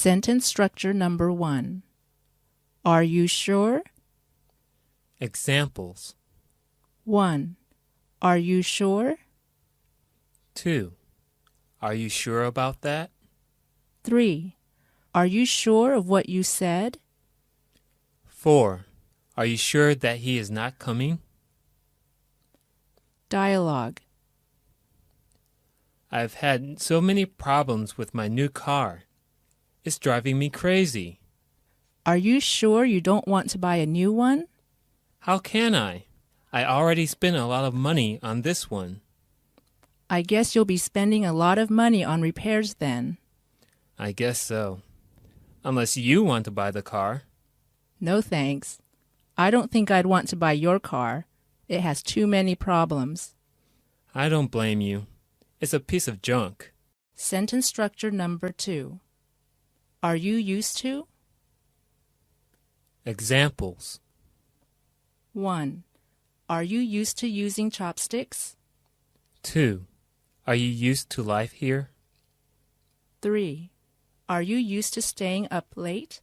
Sentence structure number 1. Are you sure? Examples. 1. Are you sure? 2. Are you sure about that? 3. Are you sure of what you said? 4. Are you sure that he is not coming? Dialogue. I've had so many problems with my new car. It's driving me crazy. Are you sure you don't want to buy a new one? How can I? I already spent a lot of money on this one. I guess you'll be spending a lot of money on repairs then. I guess so. Unless you want to buy the car. No thanks. I don't think I'd want to buy your car. It has too many problems. I don't blame you. It's a piece of junk. Sentence structure number 2. Are you used to? Examples. 1. Are you used to using chopsticks? 2. Are you used to life here? 3. Are you used to staying up late?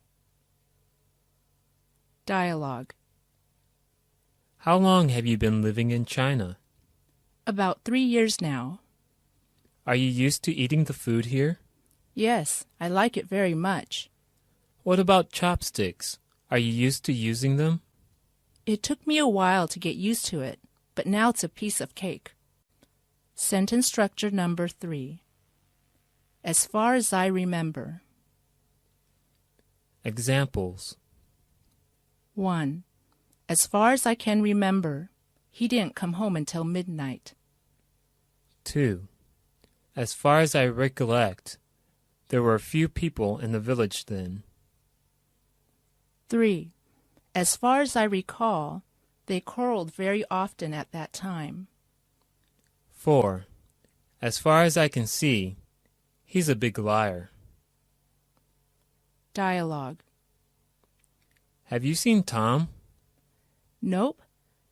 Dialogue. How long have you been living in China? About 3 years now. Are you used to eating the food here? Yes, I like it very much. What about chopsticks? Are you used to using them? It took me a while to get used to it, but now it's a piece of cake. Sentence structure number 3. As far as I remember. Examples. 1. As far as I can remember, he didn't come home until midnight. 2. As far as I recollect, there were few people in the village then. 3. As far as I recall, they quarreled very often at that time. 4. As far as I can see, he's a big liar. Dialogue. Have you seen Tom? Nope.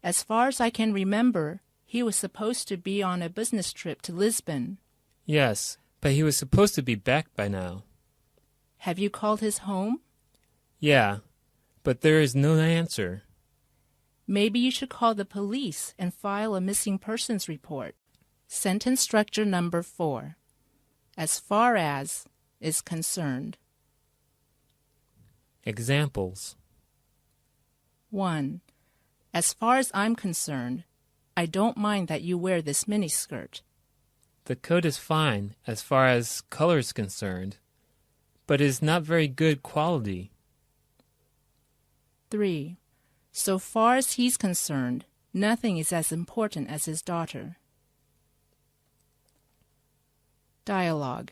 As far as I can remember, he was supposed to be on a business trip to Lisbon. Yes, but he was supposed to be back by now. Have you called his home? Yeah, but there is no answer. Maybe you should call the police and file a missing persons report. Sentence structure number 4. As far as is concerned. Examples. 1. As far as I'm concerned, I don't mind that you wear this miniskirt. The coat is fine as far as color is concerned, but it is not very good quality. 3. So far as he's concerned, nothing is as important as his daughter. Dialogue.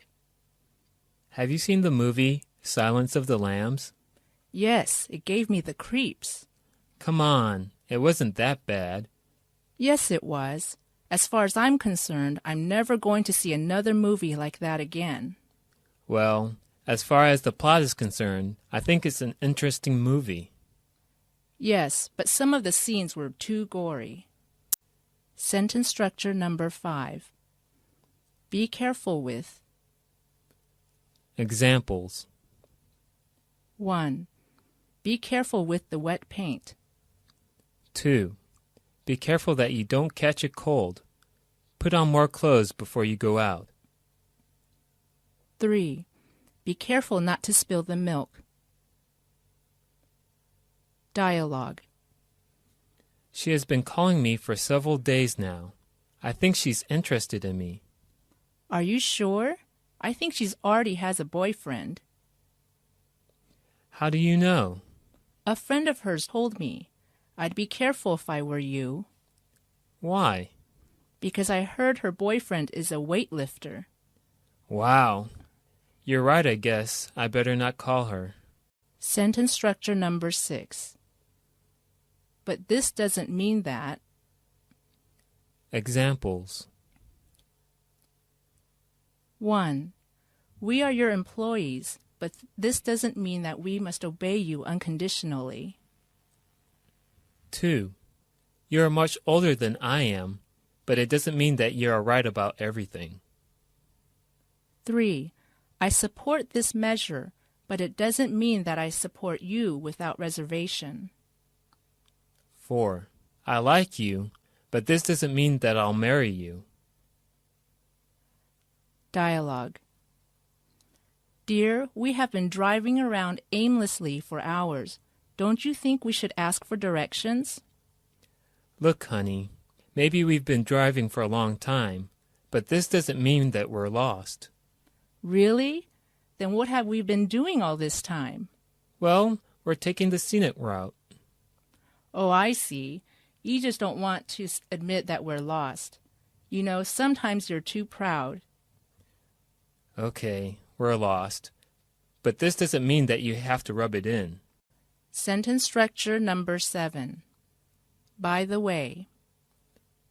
Have you seen the movie Silence of the Lambs? Yes, it gave me the creeps. Come on, it wasn't that bad. Yes, it was. As far as I'm concerned, I'm never going to see another movie like that again. Well, as far as the plot is concerned, I think it's an interesting movie. Yes, but some of the scenes were too gory. Sentence structure number 5. Be careful with. Examples. 1. Be careful with the wet paint. 2. Be careful that you don't catch a cold. Put on more clothes before you go out. 3. Be careful not to spill the milk. Dialogue. She has been calling me for several days now. I think she's interested in me. Are you sure? I think she's already has a boyfriend. How do you know? A friend of hers told me. I'd be careful if I were you. Why? Because I heard her boyfriend is a weightlifter. Wow. You're right, I guess. I better not call her. Sentence structure number 6. But this doesn't mean that. Examples. 1. We are your employees, but this doesn't mean that we must obey you unconditionally. 2. You're much older than I am, but it doesn't mean that you're right about everything. 3. I support this measure, but it doesn't mean that I support you without reservation. 4. I like you, but this doesn't mean that I'll marry you. Dialogue. Dear, we have been driving around aimlessly for hours. Don't you think we should ask for directions? Look, honey, maybe we've been driving for a long time, but this doesn't mean that we're lost. Really? Then what have we been doing all this time? Well, we're taking the scenic route. Oh, I see. You just don't want to admit that we're lost. You know, sometimes you're too proud. Okay, we're lost. But this doesn't mean that you have to rub it in. Sentence structure number 7. By the way.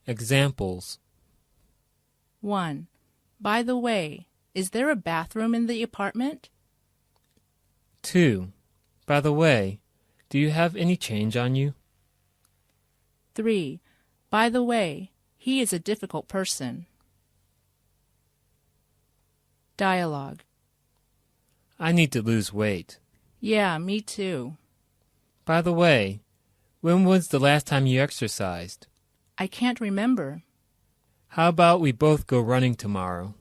Examples. 1. By the way, is there a bathroom in the apartment? 2. By the way, do you have any change on you? 3. By the way, he is a difficult person. Dialogue. I need to lose weight. Yeah, me too. By the way, when was the last time you exercised? I can't remember. How about we both go running tomorrow?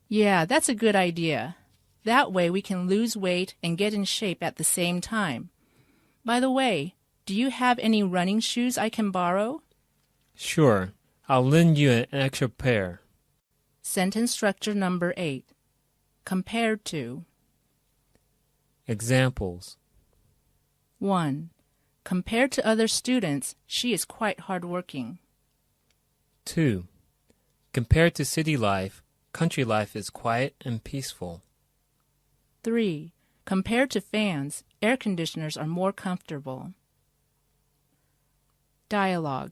Yeah, that's a good idea. That way we can lose weight and get in shape at the same time. By the way, do you have any running shoes I can borrow? Sure, I'll lend you an extra pair. Sentence structure number 8. Compared to. Examples. 1. Compared to other students, she is quite hardworking. 2. Compared to city life, country life is quiet and peaceful. 3. Compared to fans, air conditioners are more comfortable. Dialogue.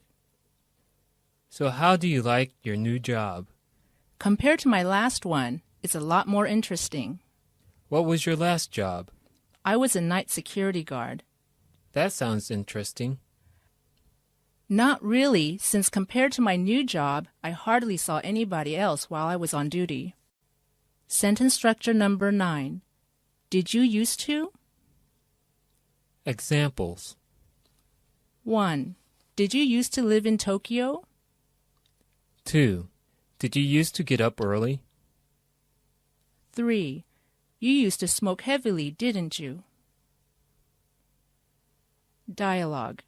So how do you like your new job? Compared to my last one, it's a lot more interesting. What was your last job? I was a night security guard. That sounds interesting. Not really, since compared to my new job, I hardly saw anybody else while I was on duty. Sentence structure number 9. Did you used to? Examples. 1. Did you used to live in Tokyo? 2. Did you used to get up early? 3. You used to smoke heavily, didn't you? Dialogue.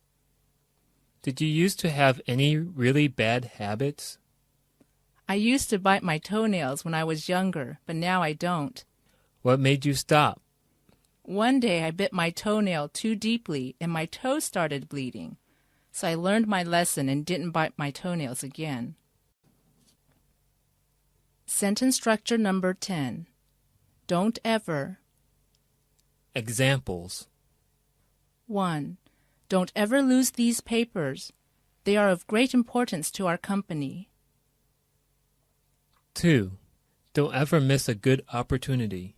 Did you used to have any really bad habits? I used to bite my toenails when I was younger, but now I don't. What made you stop? One day I bit my toenail too deeply and my toe started bleeding. So I learned my lesson and didn't bite my toenails again. Sentence structure number 10. Don't ever. Examples. 1. Don't ever lose these papers. They are of great importance to our company. 2. Don't ever miss a good opportunity.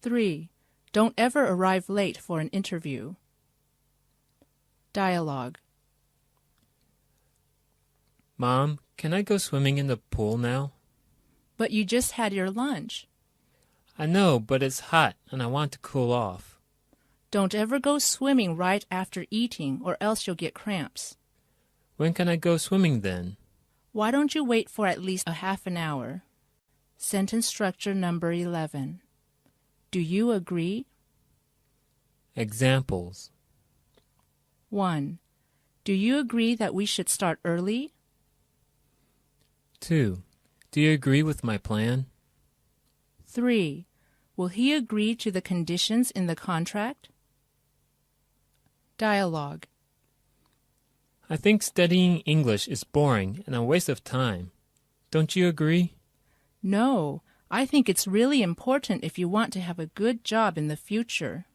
3. Don't ever arrive late for an interview. Dialogue. Mom, can I go swimming in the pool now? But you just had your lunch. I know, but it's hot and I want to cool off. Don't ever go swimming right after eating or else you'll get cramps. When can I go swimming then? Why don't you wait for at least a half an hour? Sentence structure number 11. Do you agree? Examples. 1. Do you agree that we should start early? 2. Do you agree with my plan? 3. Will he agree to the conditions in the contract? Dialogue. I think studying English is boring and a waste of time. Don't you agree? No, I think it's really important if you want to have a good job in the future.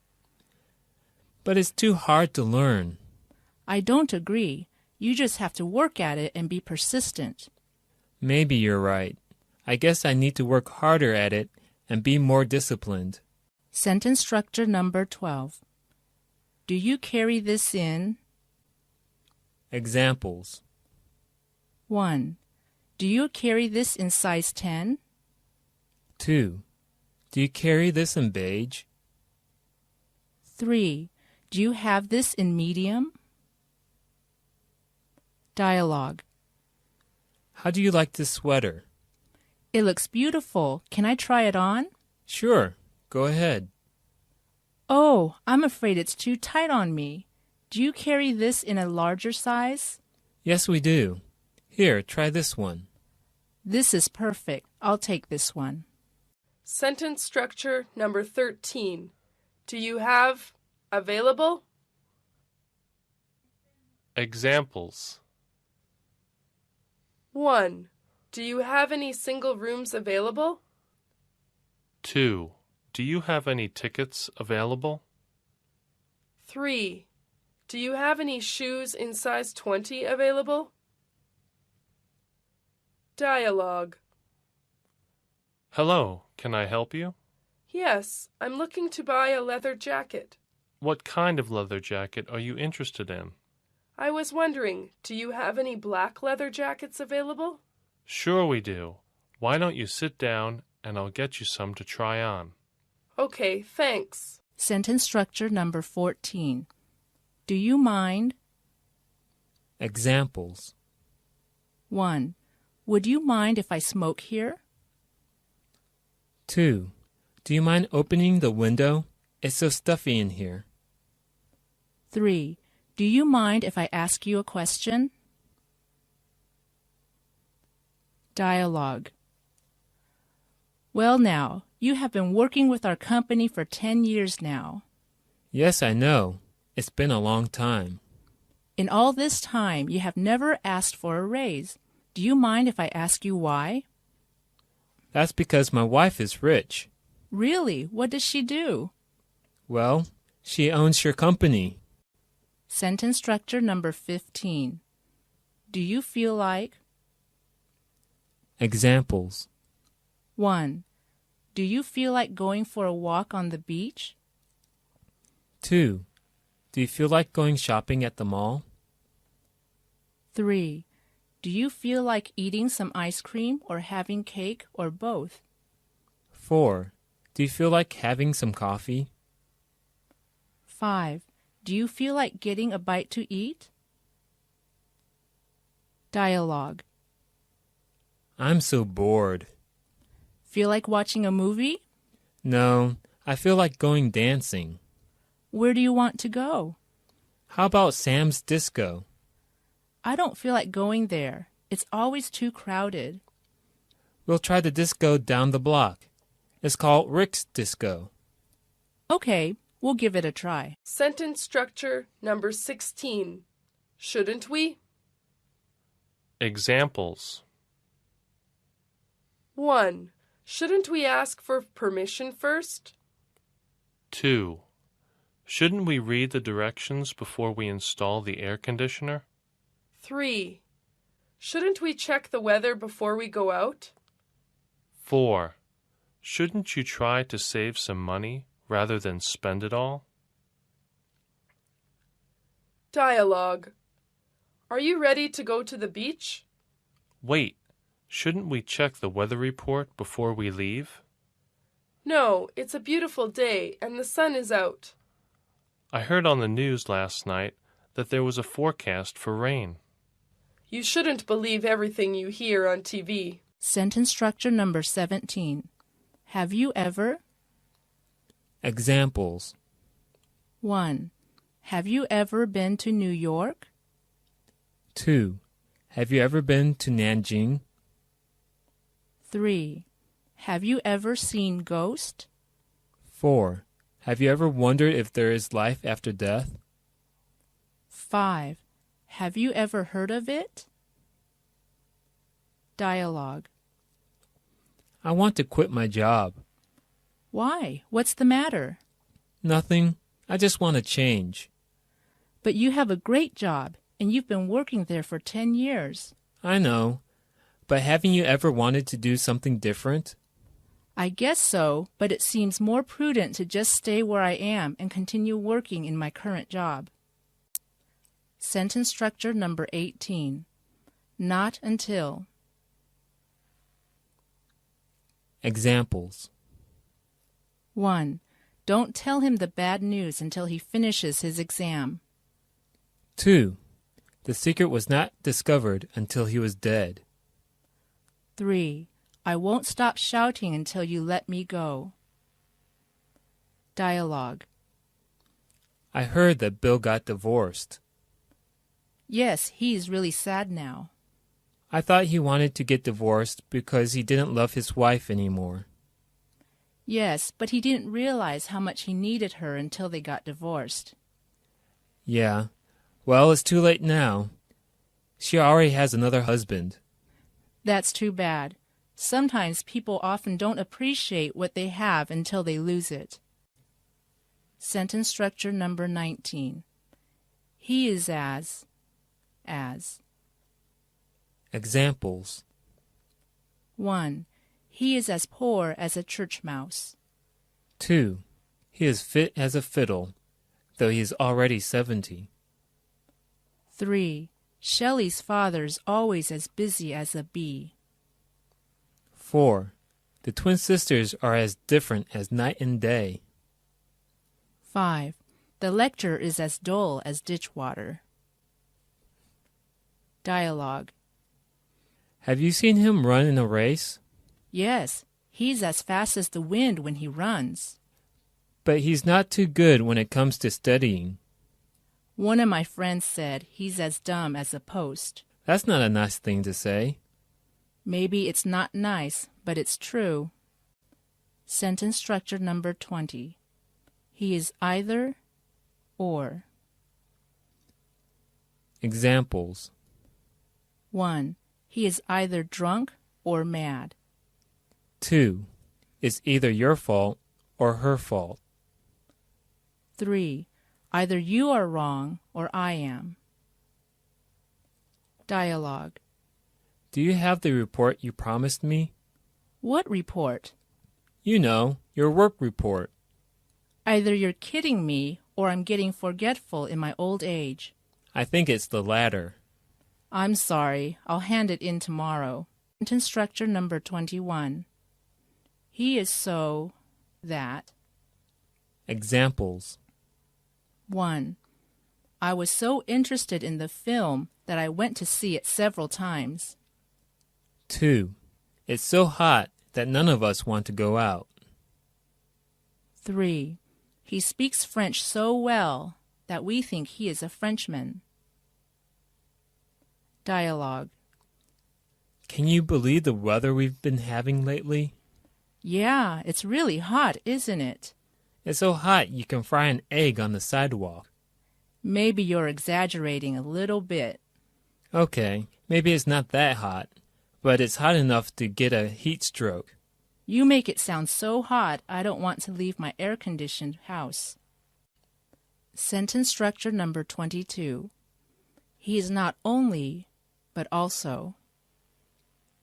But it's too hard to learn. I don't agree. You just have to work at it and be persistent. Maybe you're right. I guess I need to work harder at it and be more disciplined. Sentence structure number 12. Do you carry this in? Examples. 1. Do you carry this in size 10? 2. Do you carry this in beige? 3. Do you have this in medium? Dialogue. How do you like this sweater? It looks beautiful. Can I try it on? Sure. Go ahead. Oh, I'm afraid it's too tight on me. Do you carry this in a larger size? Yes, we do. Here, try this one. This is perfect. I'll take this one. Sentence structure number 13. Do you have available? Examples. 1. Do you have any single rooms available? 2. Do you have any tickets available? 3. Do you have any shoes in size 20 available? Dialogue. Hello, can I help you? Yes, I'm looking to buy a leather jacket. What kind of leather jacket are you interested in? I was wondering, do you have any black leather jackets available? Sure we do. Why don't you sit down and I'll get you some to try on. Okay, thanks. Sentence structure number 14. Do you mind? Examples. 1. Would you mind if I smoke here? 2. Do you mind opening the window? It's so stuffy in here. 3. Do you mind if I ask you a question? Dialogue. Well now, you have been working with our company for 10 years now. Yes, I know. It's been a long time. In all this time, you have never asked for a raise. Do you mind if I ask you why? That's because my wife is rich. Really? What does she do? Well, she owns your company. Sentence structure number 15. Do you feel like? Examples. 1. Do you feel like going for a walk on the beach? 2. Do you feel like going shopping at the mall? 3. Do you feel like eating some ice cream or having cake or both? 4. Do you feel like having some coffee? 5. Do you feel like getting a bite to eat? Dialogue. I'm so bored. Feel like watching a movie? No, I feel like going dancing. Where do you want to go? How about Sam's Disco? I don't feel like going there. It's always too crowded. We'll try the disco down the block. It's called Rick's Disco. Okay, we'll give it a try. Sentence structure number 16. Shouldn't we? Examples. 1. Shouldn't we ask for permission first? 2. Shouldn't we read the directions before we install the air conditioner? 3. Shouldn't we check the weather before we go out? 4. Shouldn't you try to save some money rather than spend it all? Dialogue. Are you ready to go to the beach? Wait, shouldn't we check the weather report before we leave? No, it's a beautiful day and the sun is out. I heard on the news last night that there was a forecast for rain. You shouldn't believe everything you hear on TV. Sentence structure number 17. Have you ever? Examples. 1. Have you ever been to New York? 2. Have you ever been to Nanjing? 3. Have you ever seen ghosts? 4. Have you ever wondered if there is life after death? 5. Have you ever heard of it? Dialogue. I want to quit my job. Why? What's the matter? Nothing. I just want to change. But you have a great job, and you've been working there for 10 years. I know. But haven't you ever wanted to do something different? I guess so, but it seems more prudent to just stay where I am and continue working in my current job. Sentence structure number 18. Not until. Examples. 1. Don't tell him the bad news until he finishes his exam. 2. The secret was not discovered until he was dead. 3. I won't stop shouting until you let me go. Dialogue. I heard that Bill got divorced. Yes, he's really sad now. I thought he wanted to get divorced because he didn't love his wife anymore. Yes, but he didn't realize how much he needed her until they got divorced. Yeah. Well, it's too late now. She already has another husband. That's too bad. Sometimes people often don't appreciate what they have until they lose it. Sentence structure number 19. He is as. Examples. 1. He is as poor as a church mouse. 2. He is fit as a fiddle, though he is already 70. 3. Shelley's father's always as busy as a bee. 4. The twin sisters are as different as night and day. 5. The lecture is as dull as ditch water. Dialogue. Have you seen him run in a race? Yes, he's as fast as the wind when he runs. But he's not too good when it comes to studying. One of my friends said he's as dumb as a post. That's not a nice thing to say. Maybe it's not nice, but it's true. Sentence structure number 20. He is either or. Examples. 1. He is either drunk or mad. 2. It's either your fault or her fault. 3. Either you are wrong or I am. Dialogue. Do you have the report you promised me? What report? You know, your work report. Either you're kidding me or I'm getting forgetful in my old age. I think it's the latter. I'm sorry. I'll hand it in tomorrow. Sentence structure number 21. He is so that. Examples. 1. I was so interested in the film that I went to see it several times. 2. It's so hot that none of us want to go out. 3. He speaks French so well that we think he is a Frenchman. Dialogue. Can you believe the weather we've been having lately? Yeah, it's really hot, isn't it? It's so hot you can fry an egg on the sidewalk. Maybe you're exaggerating a little bit. Okay, maybe it's not that hot, but it's hot enough to get a heat stroke. You make it sound so hot I don't want to leave my air-conditioned house. Sentence structure number 22. He is not only, but also.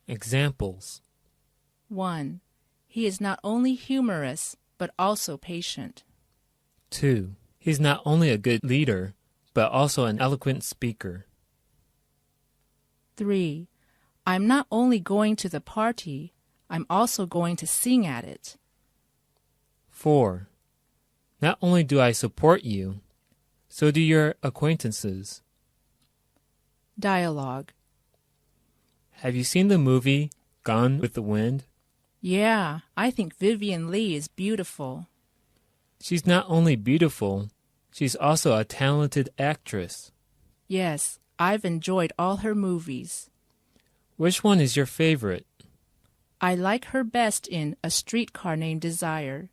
Examples. 1. He is not only humorous, but also patient. 2. He's not only a good leader, but also an eloquent speaker. 3. I'm not only going to the party, I'm also going to sing at it. 4. Not only do I support you, so do your acquaintances. Dialogue. Have you seen the movie Gone with the Wind? Yeah, I think Vivian Lee is beautiful. She's not only beautiful, she's also a talented actress. Yes, I've enjoyed all her movies. Which one is your favorite? I like her best in A Streetcar Named Desire.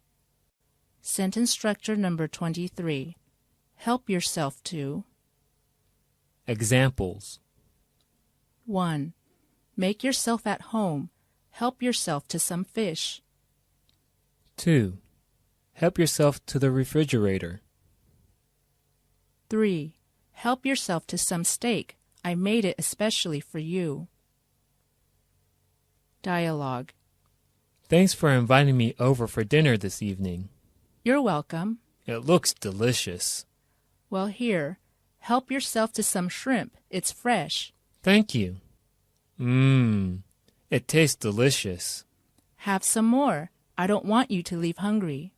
Sentence structure number 23. Help yourself to. Examples. 1. Make yourself at home. Help yourself to some fish. 2. Help yourself to the refrigerator. 3. Help yourself to some steak. I made it especially for you. Dialogue. Thanks for inviting me over for dinner this evening. You're welcome. It looks delicious. Well, here, help yourself to some shrimp. It's fresh. Thank you. It tastes delicious. Have some more. I don't want you to leave hungry.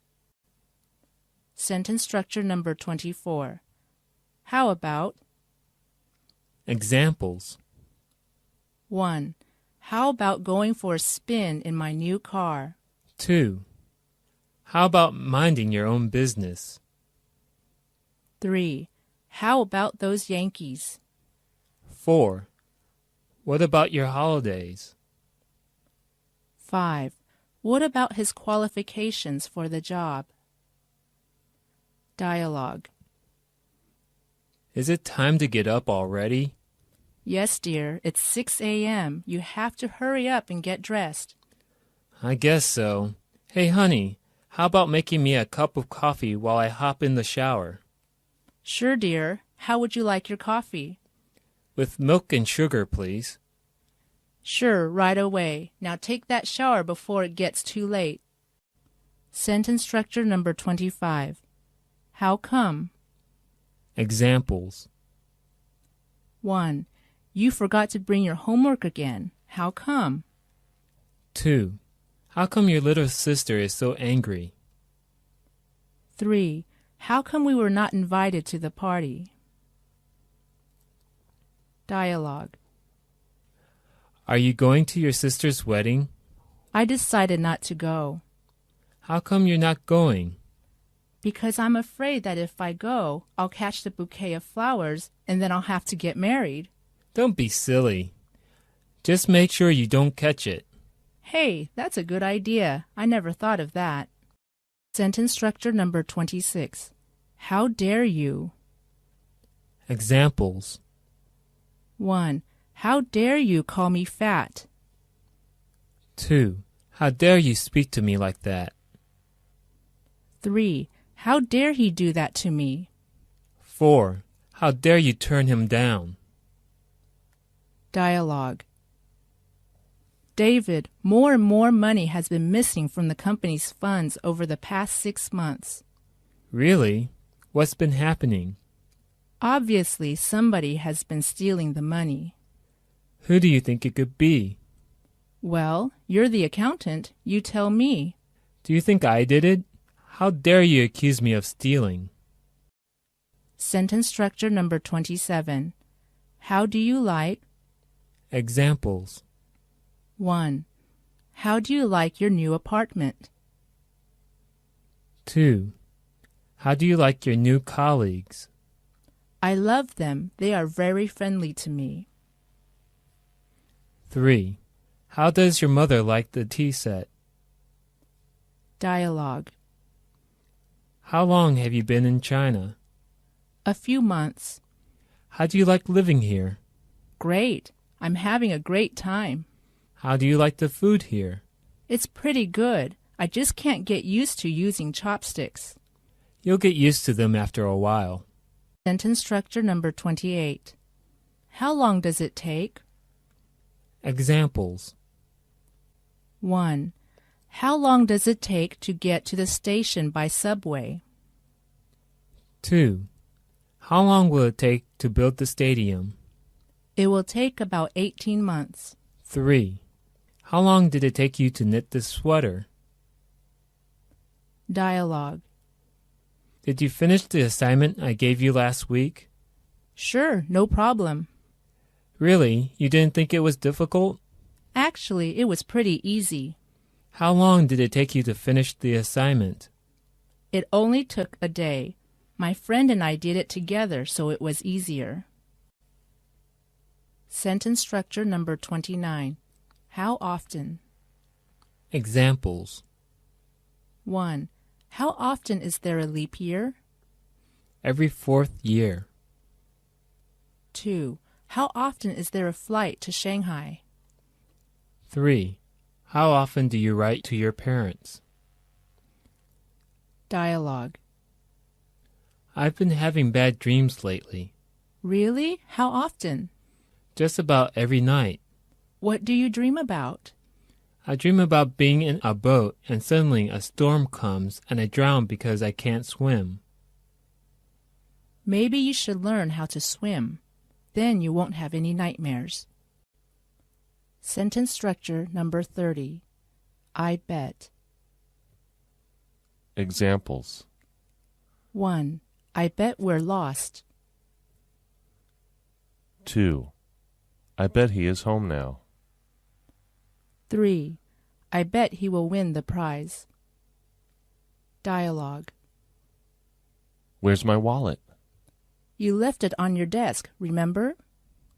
Sentence structure number 24. How about? Examples. 1. How about going for a spin in my new car? 2. How about minding your own business? 3. How about those Yankees? 4. What about your holidays? 5. What about his qualifications for the job? Dialogue. Is it time to get up already? Yes, dear, it's 6 a.m. You have to hurry up and get dressed. I guess so. Hey, honey, how about making me a cup of coffee while I hop in the shower? Sure, dear. How would you like your coffee? With milk and sugar, please. Sure, right away. Now take that shower before it gets too late. Sentence structure number 25. How come? Examples. 1. You forgot to bring your homework again. How come? 2. How come your little sister is so angry? 3. How come we were not invited to the party? Dialogue. Are you going to your sister's wedding? I decided not to go. How come you're not going? Because I'm afraid that if I go, I'll catch the bouquet of flowers and then I'll have to get married. Don't be silly. Just make sure you don't catch it. Hey, that's a good idea. I never thought of that. Sentence structure number 26. How dare you? Examples. 1. How dare you call me fat? 2. How dare you speak to me like that? 3. How dare he do that to me? 4. How dare you turn him down? Dialogue. David, more and more money has been missing from the company's funds over the past 6 months. Really? What's been happening? Obviously, somebody has been stealing the money. Who do you think it could be? Well, you're the accountant. You tell me. Do you think I did it? How dare you accuse me of stealing? Sentence structure number 27. How do you like? Examples. 1. How do you like your new apartment? 2. How do you like your new colleagues? I love them. They are very friendly to me. 3. How does your mother like the tea set? Dialogue. How long have you been in China? A few months. How do you like living here? Great. I'm having a great time. How do you like the food here? It's pretty good. I just can't get used to using chopsticks. You'll get used to them after a while. Sentence structure number 28. How long does it take? Examples. 1. How long does it take to get to the station by subway? 2. How long will it take to build the stadium? It will take about 18 months. 3. How long did it take you to knit this sweater? Dialogue. Did you finish the assignment I gave you last week? Sure, no problem. Really? You didn't think it was difficult? Actually, it was pretty easy. How long did it take you to finish the assignment? It only took a day. My friend and I did it together, so it was easier. Sentence structure number 29. How often? Examples. 1. How often is there a leap year? Every 4th year. 2. How often is there a flight to Shanghai? 3. How often do you write to your parents? Dialogue. I've been having bad dreams lately. Really? How often? Just about every night. What do you dream about? I dream about being in a boat and suddenly a storm comes and I drown because I can't swim. Maybe you should learn how to swim. Then you won't have any nightmares. Sentence structure number 30. I bet. Examples. 1. I bet we're lost. 2. I bet he is home now. 3. I bet he will win the prize. Dialogue. Where's my wallet? You left it on your desk, remember?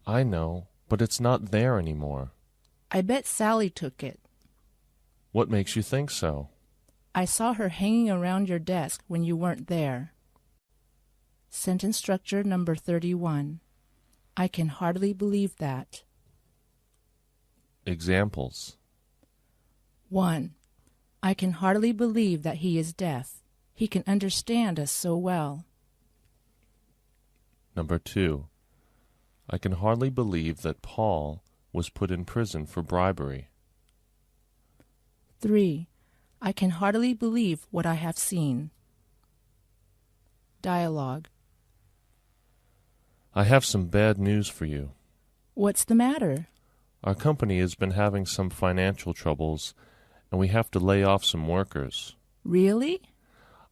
I know, but it's not there anymore. I bet Sally took it. What makes you think so? I saw her hanging around your desk when you weren't there. Sentence structure number 31. I can hardly believe that. Examples. 1. I can hardly believe that he is deaf. He can understand us so well. Number 2. I can hardly believe that Paul was put in prison for bribery. 3. I can hardly believe what I have seen. Dialogue. I have some bad news for you. What's the matter? Our company has been having some financial troubles, and we have to lay off some workers. Really?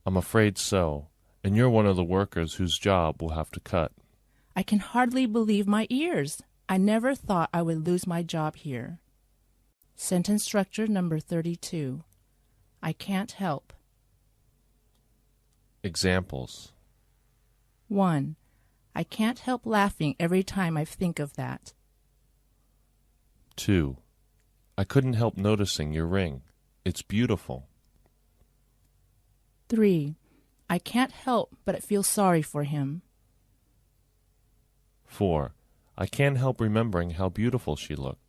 I'm afraid so, and you're one of the workers whose job we'll have to cut. I can hardly believe my ears. I never thought I would lose my job here. Sentence structure number 32. I can't help. Examples. 1. I can't help laughing every time I think of that. 2. I couldn't help noticing your ring. It's beautiful. 3. I can't help but feel sorry for him. 4. I can't help remembering how beautiful she looked.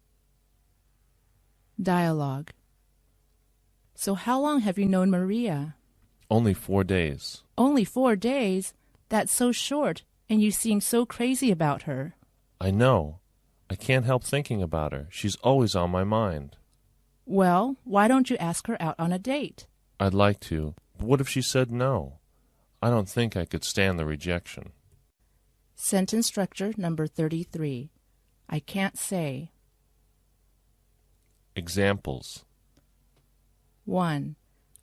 Dialogue. So how long have you known Maria? Only 4 days. Only 4 days? That's so short, and you seem so crazy about her. I know. I can't help thinking about her. She's always on my mind. Well, why don't you ask her out on a date? I'd like to, but what if she said no? I don't think I could stand the rejection. Sentence structure number 33. I can't say. Examples. 1.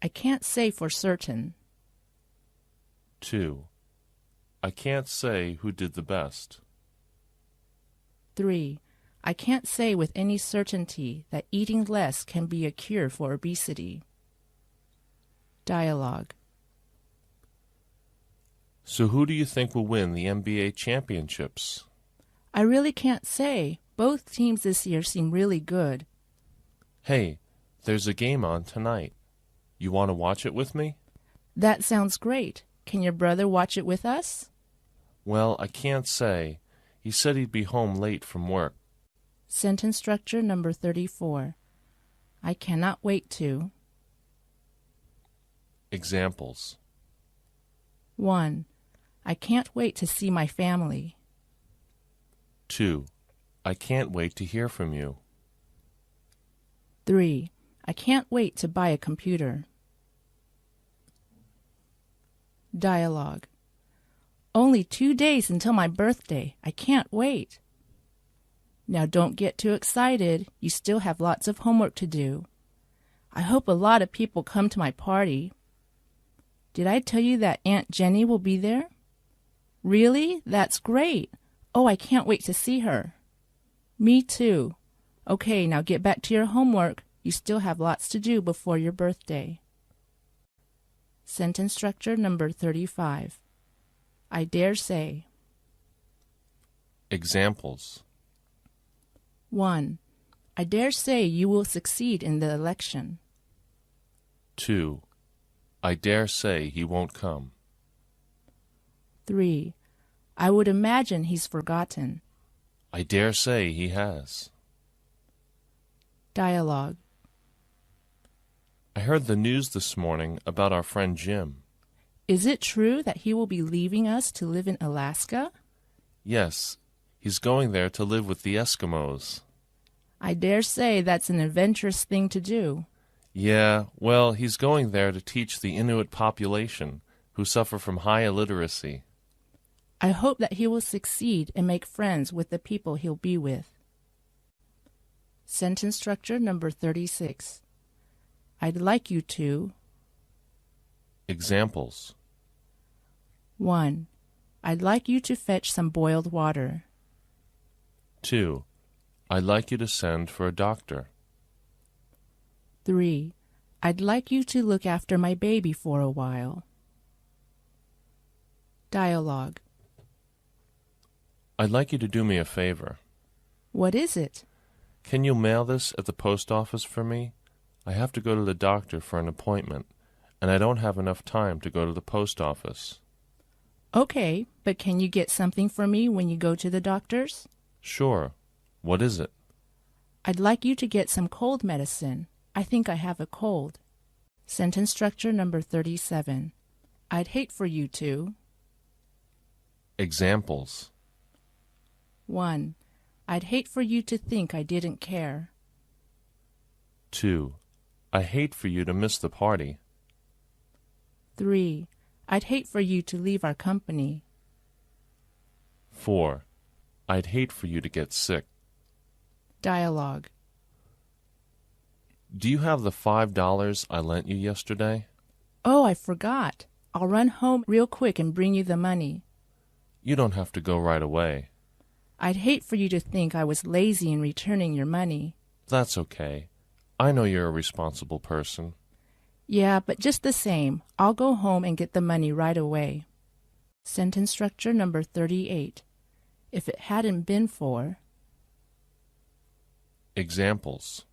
I can't say for certain. 2. I can't say who did the best. 3. I can't say with any certainty that eating less can be a cure for obesity. Dialogue. So who do you think will win the NBA championships? I really can't say. Both teams this year seem really good. Hey, there's a game on tonight. You want to watch it with me? That sounds great. Can your brother watch it with us? Well, I can't say. He said he'd be home late from work. Sentence structure number 34. I cannot wait to. Examples. 1. I can't wait to see my family. 2. I can't wait to hear from you. 3. I can't wait to buy a computer. Dialogue. Only 2 days until my birthday. I can't wait. Now don't get too excited. You still have lots of homework to do. I hope a lot of people come to my party. Did I tell you that Aunt Jenny will be there? Really? That's great. Oh, I can't wait to see her. Me too. Okay, now get back to your homework. You still have lots to do before your birthday. Sentence structure number 35. I dare say. Examples. 1. I dare say you will succeed in the election. 2. I dare say he won't come. 3. I would imagine he's forgotten. I dare say he has. Dialogue. I heard the news this morning about our friend Jim. Is it true that he will be leaving us to live in Alaska? Yes, he's going there to live with the Eskimos. I dare say that's an adventurous thing to do. Yeah, well, he's going there to teach the Inuit population, who suffer from high illiteracy. I hope that he will succeed and make friends with the people he'll be with. Sentence structure number 36. I'd like you to. Examples. 1. I'd like you to fetch some boiled water. 2. I'd like you to send for a doctor. 3. I'd like you to look after my baby for a while. Dialogue. I'd like you to do me a favor. What is it? Can you mail this at the post office for me? I have to go to the doctor for an appointment, and I don't have enough time to go to the post office. Okay, but can you get something for me when you go to the doctor's? Sure. What is it? I'd like you to get some cold medicine. I think I have a cold. Sentence structure number 37. I'd hate for you to. Examples. 1. I'd hate for you to think I didn't care. 2. I hate for you to miss the party. 3. I'd hate for you to leave our company. 4. I'd hate for you to get sick. Dialogue. Do you have the $5 I lent you yesterday? Oh, I forgot. I'll run home real quick and bring you the money. You don't have to go right away. I'd hate for you to think I was lazy in returning your money. That's okay. I know you're a responsible person. Yeah, but just the same, I'll go home and get the money right away. Sentence structure number 38. If it hadn't been for. Examples.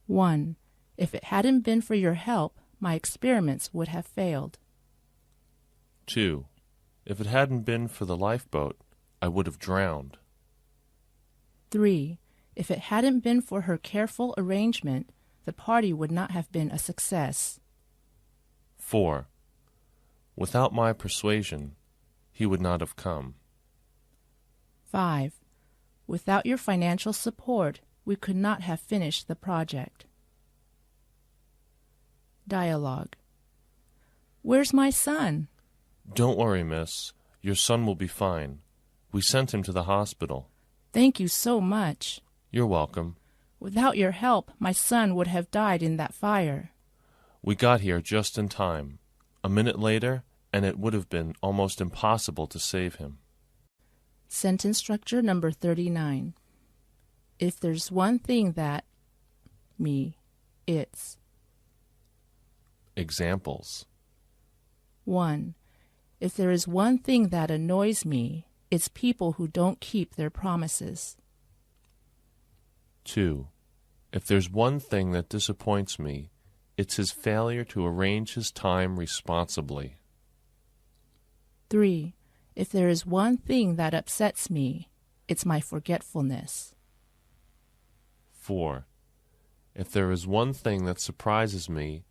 1. If it hadn't been for your help, my experiments would have failed. 2. If it hadn't been for the lifeboat, I would have drowned. 3. If it hadn't been for her careful arrangement, the party would not have been a success. 4. Without my persuasion, he would not have come. 5. Without your financial support, we could not have finished the project. Dialogue. Where's my son? Don't worry, miss. Your son will be fine. We sent him to the hospital. Thank you so much. You're welcome. Without your help, my son would have died in that fire. We got here just in time. A minute later, and it would have been almost impossible to save him. Sentence structure number 39. If there's one thing that... it's... Examples. 1. If there is one thing that annoys me, it's people who don't keep their promises. 2. If there's one thing that disappoints me, it's his failure to arrange his time responsibly. 3. If there is one thing that upsets me, it's my forgetfulness. 4. If there is one thing that surprises me,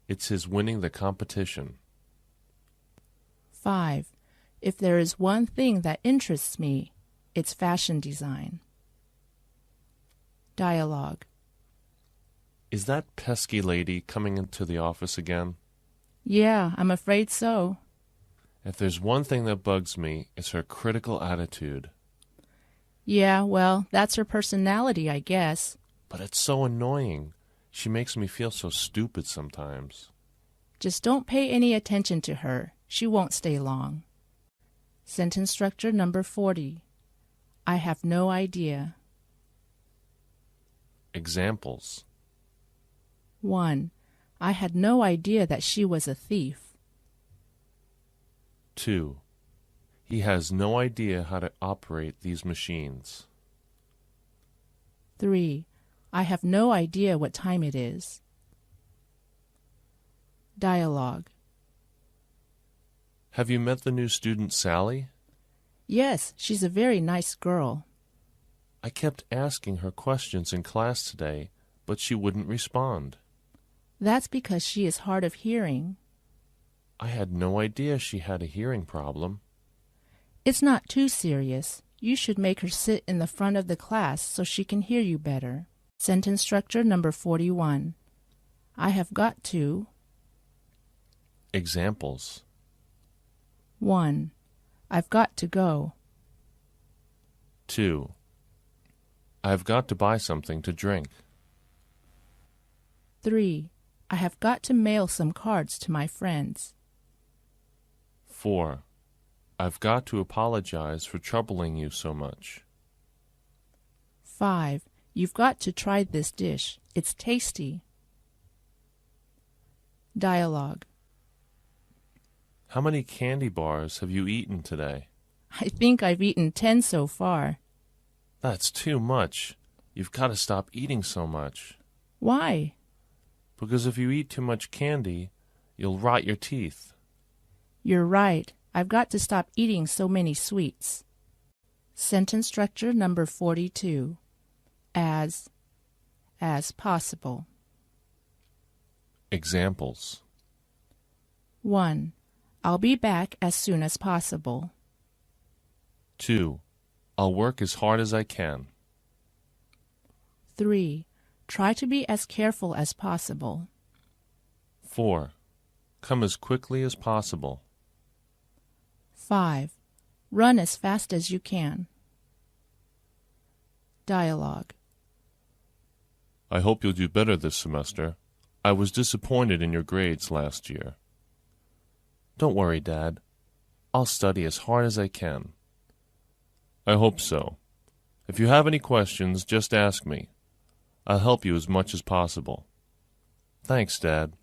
it's his winning the competition. 5. If there is one thing that interests me, it's fashion design. Dialogue. Is that pesky lady coming into the office again? Yeah, I'm afraid so. If there's one thing that bugs me, it's her critical attitude. Yeah, well, that's her personality, I guess. But it's so annoying. She makes me feel so stupid sometimes. Just don't pay any attention to her. She won't stay long. Sentence structure number 40. I have no idea. Examples. 1. I had no idea that she was a thief. 2. He has no idea how to operate these machines. 3. I have no idea what time it is. Dialogue. Have you met the new student, Sally? Yes, she's a very nice girl. I kept asking her questions in class today, but she wouldn't respond. That's because she is hard of hearing. I had no idea she had a hearing problem. It's not too serious. You should make her sit in the front of the class so she can hear you better. Sentence structure number 41. I have got to. Examples. 1. I've got to go. 2. I've got to buy something to drink. 3. I have got to mail some cards to my friends. 4. I've got to apologize for troubling you so much. 5. You've got to try this dish. It's tasty. Dialogue. How many candy bars have you eaten today? I think I've eaten 10 so far. That's too much. You've got to stop eating so much. Why? Because if you eat too much candy, you'll rot your teeth. You're right. I've got to stop eating so many sweets. Sentence structure number 42. As possible. Examples. 1. I'll be back as soon as possible. 2. I'll work as hard as I can. 3. Try to be as careful as possible. 4. Come as quickly as possible. 5. Run as fast as you can. Dialogue. I hope you'll do better this semester. I was disappointed in your grades last year. Don't worry, Dad. I'll study as hard as I can. I hope so. If you have any questions, just ask me. I'll help you as much as possible. Thanks, Dad.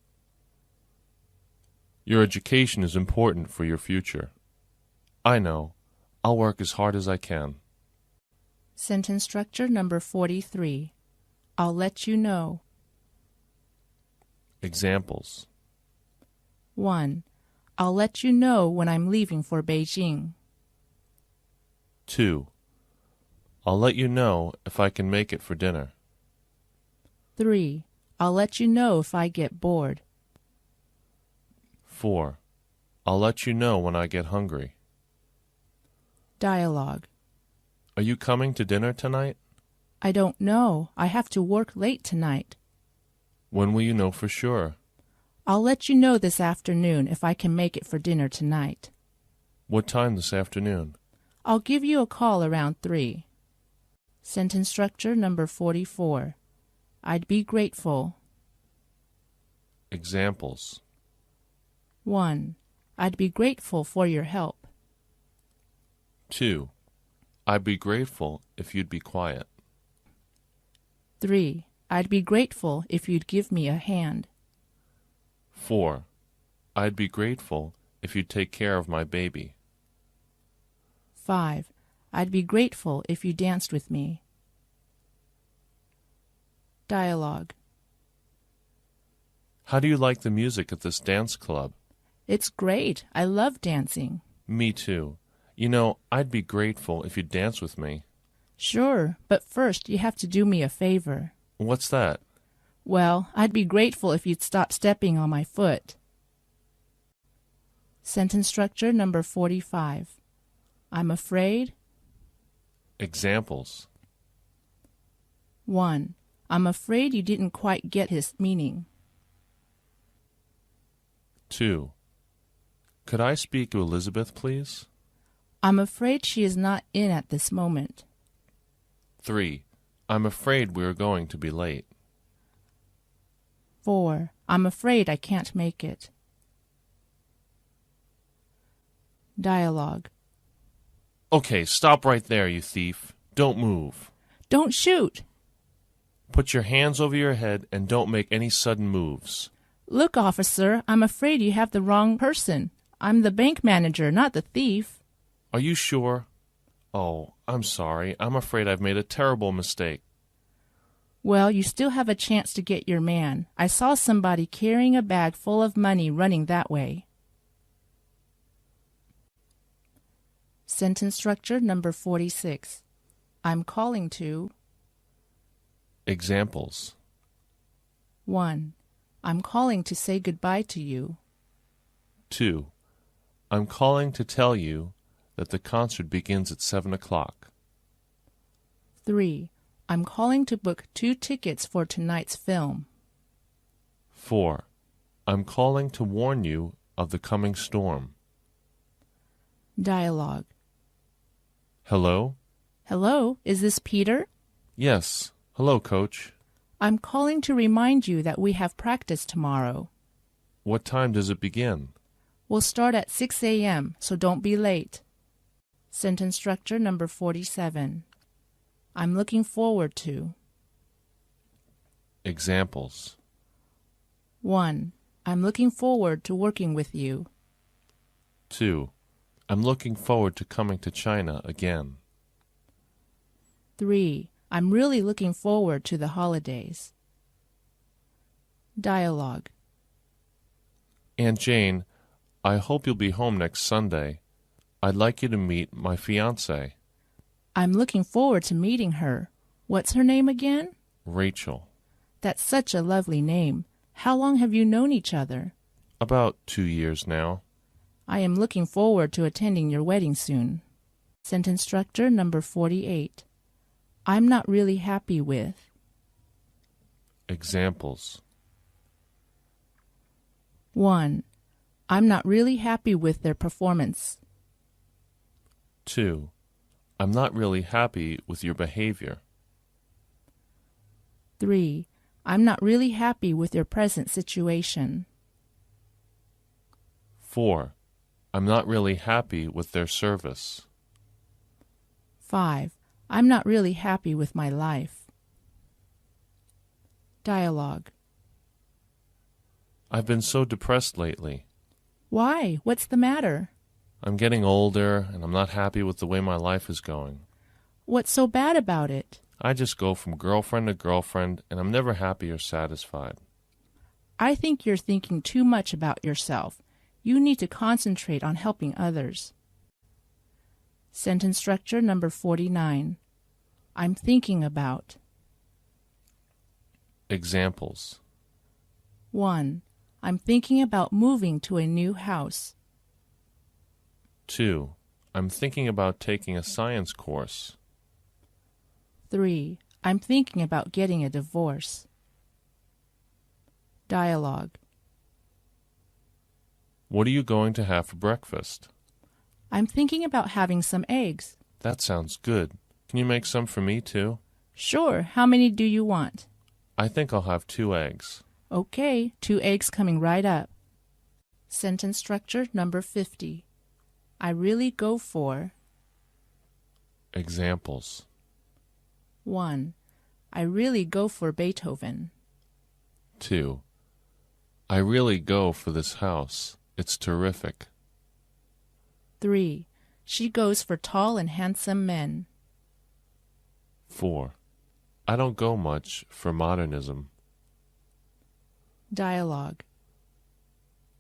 Your education is important for your future. I know. I'll work as hard as I can. Sentence structure number 43. I'll let you know. Examples. 1. I'll let you know when I'm leaving for Beijing. 2. I'll let you know if I can make it for dinner. 3. I'll let you know if I get bored. 4. I'll let you know when I get hungry. Dialogue. Are you coming to dinner tonight? I don't know. I have to work late tonight. When will you know for sure? I'll let you know this afternoon if I can make it for dinner tonight. What time this afternoon? I'll give you a call around 3. Sentence structure number 44. I'd be grateful. Examples. 1. I'd be grateful for your help. 2. I'd be grateful if you'd be quiet. 3. I'd be grateful if you'd give me a hand. 4. I'd be grateful if you'd take care of my baby. 5. I'd be grateful if you danced with me. Dialogue. How do you like the music at this dance club? It's great. I love dancing. Me too. You know, I'd be grateful if you'd dance with me. Sure, but first you have to do me a favor. What's that? Well, I'd be grateful if you'd stop stepping on my foot. Sentence structure number 45. I'm afraid. Examples. 1. I'm afraid you didn't quite get his meaning. 2. Could I speak to Elizabeth, please? I'm afraid she is not in at this moment. 3. I'm afraid we are going to be late. 4. I'm afraid I can't make it. Dialogue. Okay, stop right there, you thief. Don't move. Don't shoot! Put your hands over your head and don't make any sudden moves. Look, officer, I'm afraid you have the wrong person. I'm the bank manager, not the thief. Are you sure? Oh, I'm sorry. I'm afraid I've made a terrible mistake. Well, you still have a chance to get your man. I saw somebody carrying a bag full of money running that way. Sentence structure number 46. I'm calling to. Examples. 1. I'm calling to say goodbye to you. 2. I'm calling to tell you that the concert begins at 7 o'clock. 3. I'm calling to book 2 tickets for tonight's film. 4. I'm calling to warn you of the coming storm. Dialogue. Hello? Hello, is this Peter? Yes. Hello, Coach. I'm calling to remind you that we have practice tomorrow. What time does it begin? We'll start at 6 a.m., so don't be late. Sentence structure number 47. I'm looking forward to. Examples. 1. I'm looking forward to working with you. 2. I'm looking forward to coming to China again. 3. I'm really looking forward to the holidays. Dialogue. Aunt Jane, I hope you'll be home next Sunday. I'd like you to meet my fiancée. I'm looking forward to meeting her. What's her name again? Rachel. That's such a lovely name. How long have you known each other? About 2 years now. I am looking forward to attending your wedding soon. Sentence structure number 48. I'm not really happy with. Examples. 1. I'm not really happy with their performance. 2. I'm not really happy with your behavior. 3. I'm not really happy with your present situation. 4. I'm not really happy with their service. 5. I'm not really happy with my life. Dialogue. I've been so depressed lately. Why? What's the matter? I'm getting older, and I'm not happy with the way my life is going. What's so bad about it? I just go from girlfriend to girlfriend, and I'm never happy or satisfied. I think you're thinking too much about yourself. You need to concentrate on helping others. Sentence structure number 49. I'm thinking about. Examples. 1. I'm thinking about moving to a new house. 2. I'm thinking about taking a science course. 3. I'm thinking about getting a divorce. Dialogue. What are you going to have for breakfast? I'm thinking about having some eggs. That sounds good. Can you make some for me, too? Sure. How many do you want? I think I'll have 2 eggs. Okay, 2 eggs coming right up. Sentence structure number 50. I really go for. Examples. 1. I really go for Beethoven. 2. I really go for this house. It's terrific. 3. She goes for tall and handsome men. 4. I don't go much for modernism. Dialogue.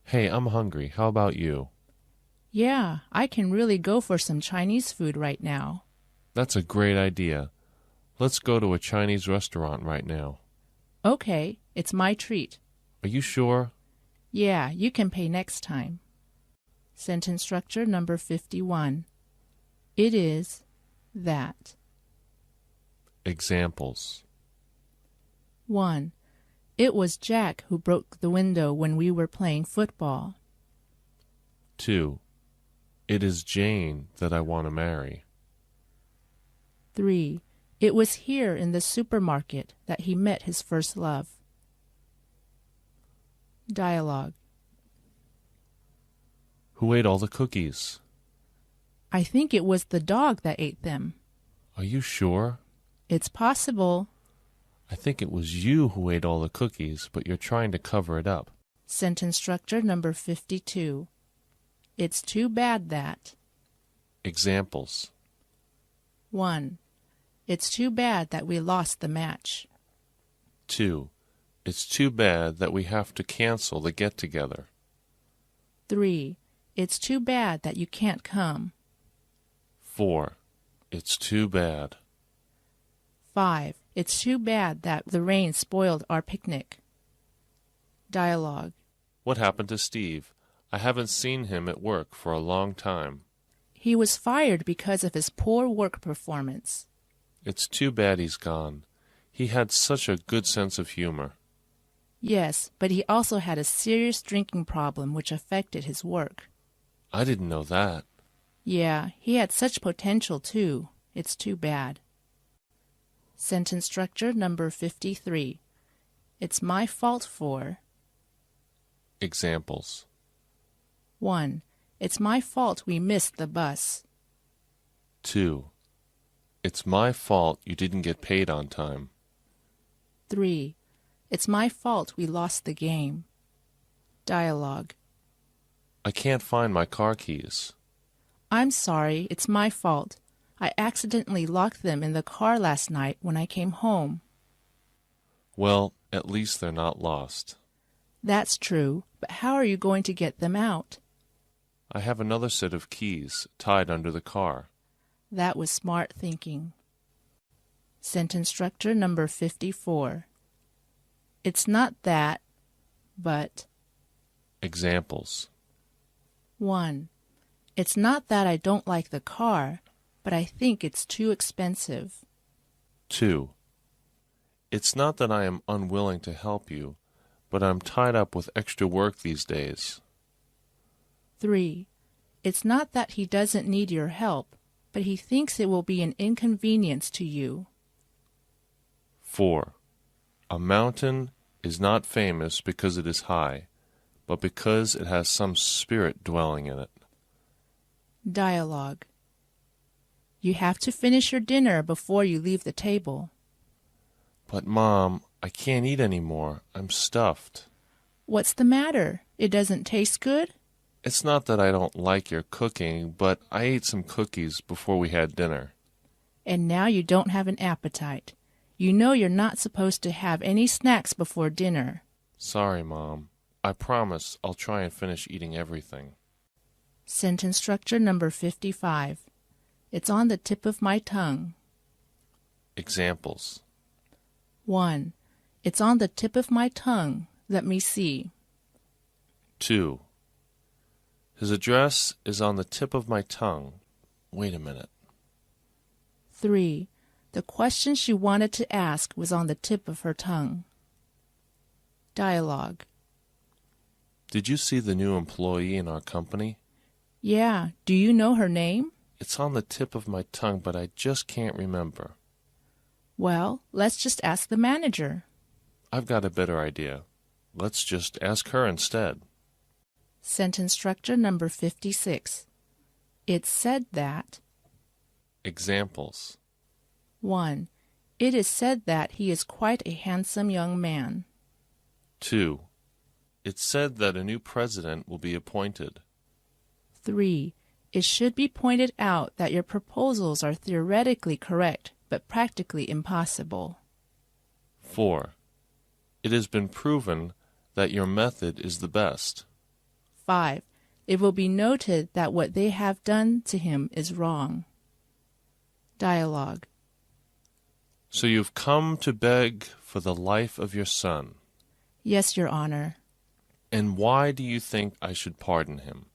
Hey, I'm hungry. How about you? Yeah, I can really go for some Chinese food right now. That's a great idea. Let's go to a Chinese restaurant right now. Okay, it's my treat. Are you sure? Yeah, you can pay next time. Sentence structure number 51. It is that. Examples. 1. It was Jack who broke the window when we were playing football. 2. It is Jane that I want to marry. 3. It was here in the supermarket that he met his first love. Dialogue. Who ate all the cookies? I think it was the dog that ate them. Are you sure? It's possible. I think it was you who ate all the cookies, but you're trying to cover it up. Sentence structure number 52. It's too bad that. Examples. 1. It's too bad that we lost the match. 2. It's too bad that we have to cancel the get-together. 3. It's too bad that you can't come. 4. It's too bad. 5. It's too bad that the rain spoiled our picnic. Dialogue. What happened to Steve? I haven't seen him at work for a long time. He was fired because of his poor work performance. It's too bad he's gone. He had such a good sense of humor. Yes, but he also had a serious drinking problem which affected his work. I didn't know that. Yeah, he had such potential too. It's too bad. Sentence structure number 53. It's my fault for. Examples. 1. It's my fault we missed the bus. 2. It's my fault you didn't get paid on time. 3. It's my fault we lost the game. Dialogue. I can't find my car keys. I'm sorry, it's my fault. I accidentally locked them in the car last night when I came home. Well, at least they're not lost. That's true, but how are you going to get them out? I have another set of keys tied under the car. That was smart thinking. Sentence structure number 54. It's not that, but... Examples. 1. It's not that I don't like the car, but I think it's too expensive. 2. It's not that I am unwilling to help you, but I'm tied up with extra work these days. 3. It's not that he doesn't need your help, but he thinks it will be an inconvenience to you. 4. A mountain is not famous because it is high, but because it has some spirit dwelling in it. Dialogue. You have to finish your dinner before you leave the table. But, Mom, I can't eat any more. I'm stuffed. What's the matter? It doesn't taste good? It's not that I don't like your cooking, but I ate some cookies before we had dinner. And now you don't have an appetite. You know you're not supposed to have any snacks before dinner. Sorry, Mom. I promise I'll try and finish eating everything. Sentence structure number 55. It's on the tip of my tongue. Examples. 1. It's on the tip of my tongue. Let me see. 2. His address is on the tip of my tongue. Wait a minute. 3. The question she wanted to ask was on the tip of her tongue. Dialogue. Did you see the new employee in our company? Yeah. Do you know her name? It's on the tip of my tongue, but I just can't remember. Well, let's just ask the manager. I've got a better idea. Let's just ask her instead. Sentence structure number 56. It's said that... Examples. 1. It is said that he is quite a handsome young man. 2. It's said that a new president will be appointed. 3. It should be pointed out that your proposals are theoretically correct, but practically impossible. 4. It has been proven that your method is the best. 5. It will be noted that what they have done to him is wrong. Dialogue. So you've come to beg for the life of your son. Yes, Your Honor. And why do you think I should pardon him?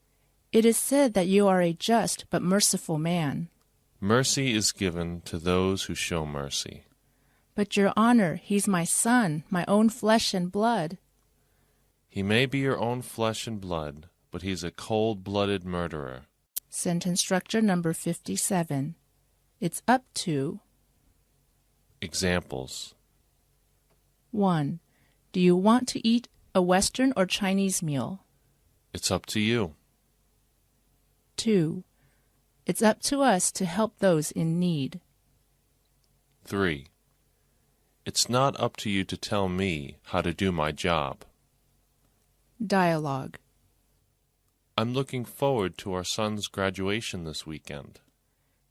It is said that you are a just but merciful man. Mercy is given to those who show mercy. But, Your Honor, he's my son, my own flesh and blood. He may be your own flesh and blood, but he's a cold-blooded murderer. Sentence structure number 57. It's up to... Examples. 1. Do you want to eat a Western or Chinese meal? It's up to you. 2. It's up to us to help those in need. 3. It's not up to you to tell me how to do my job. Dialogue. I'm looking forward to our son's graduation this weekend.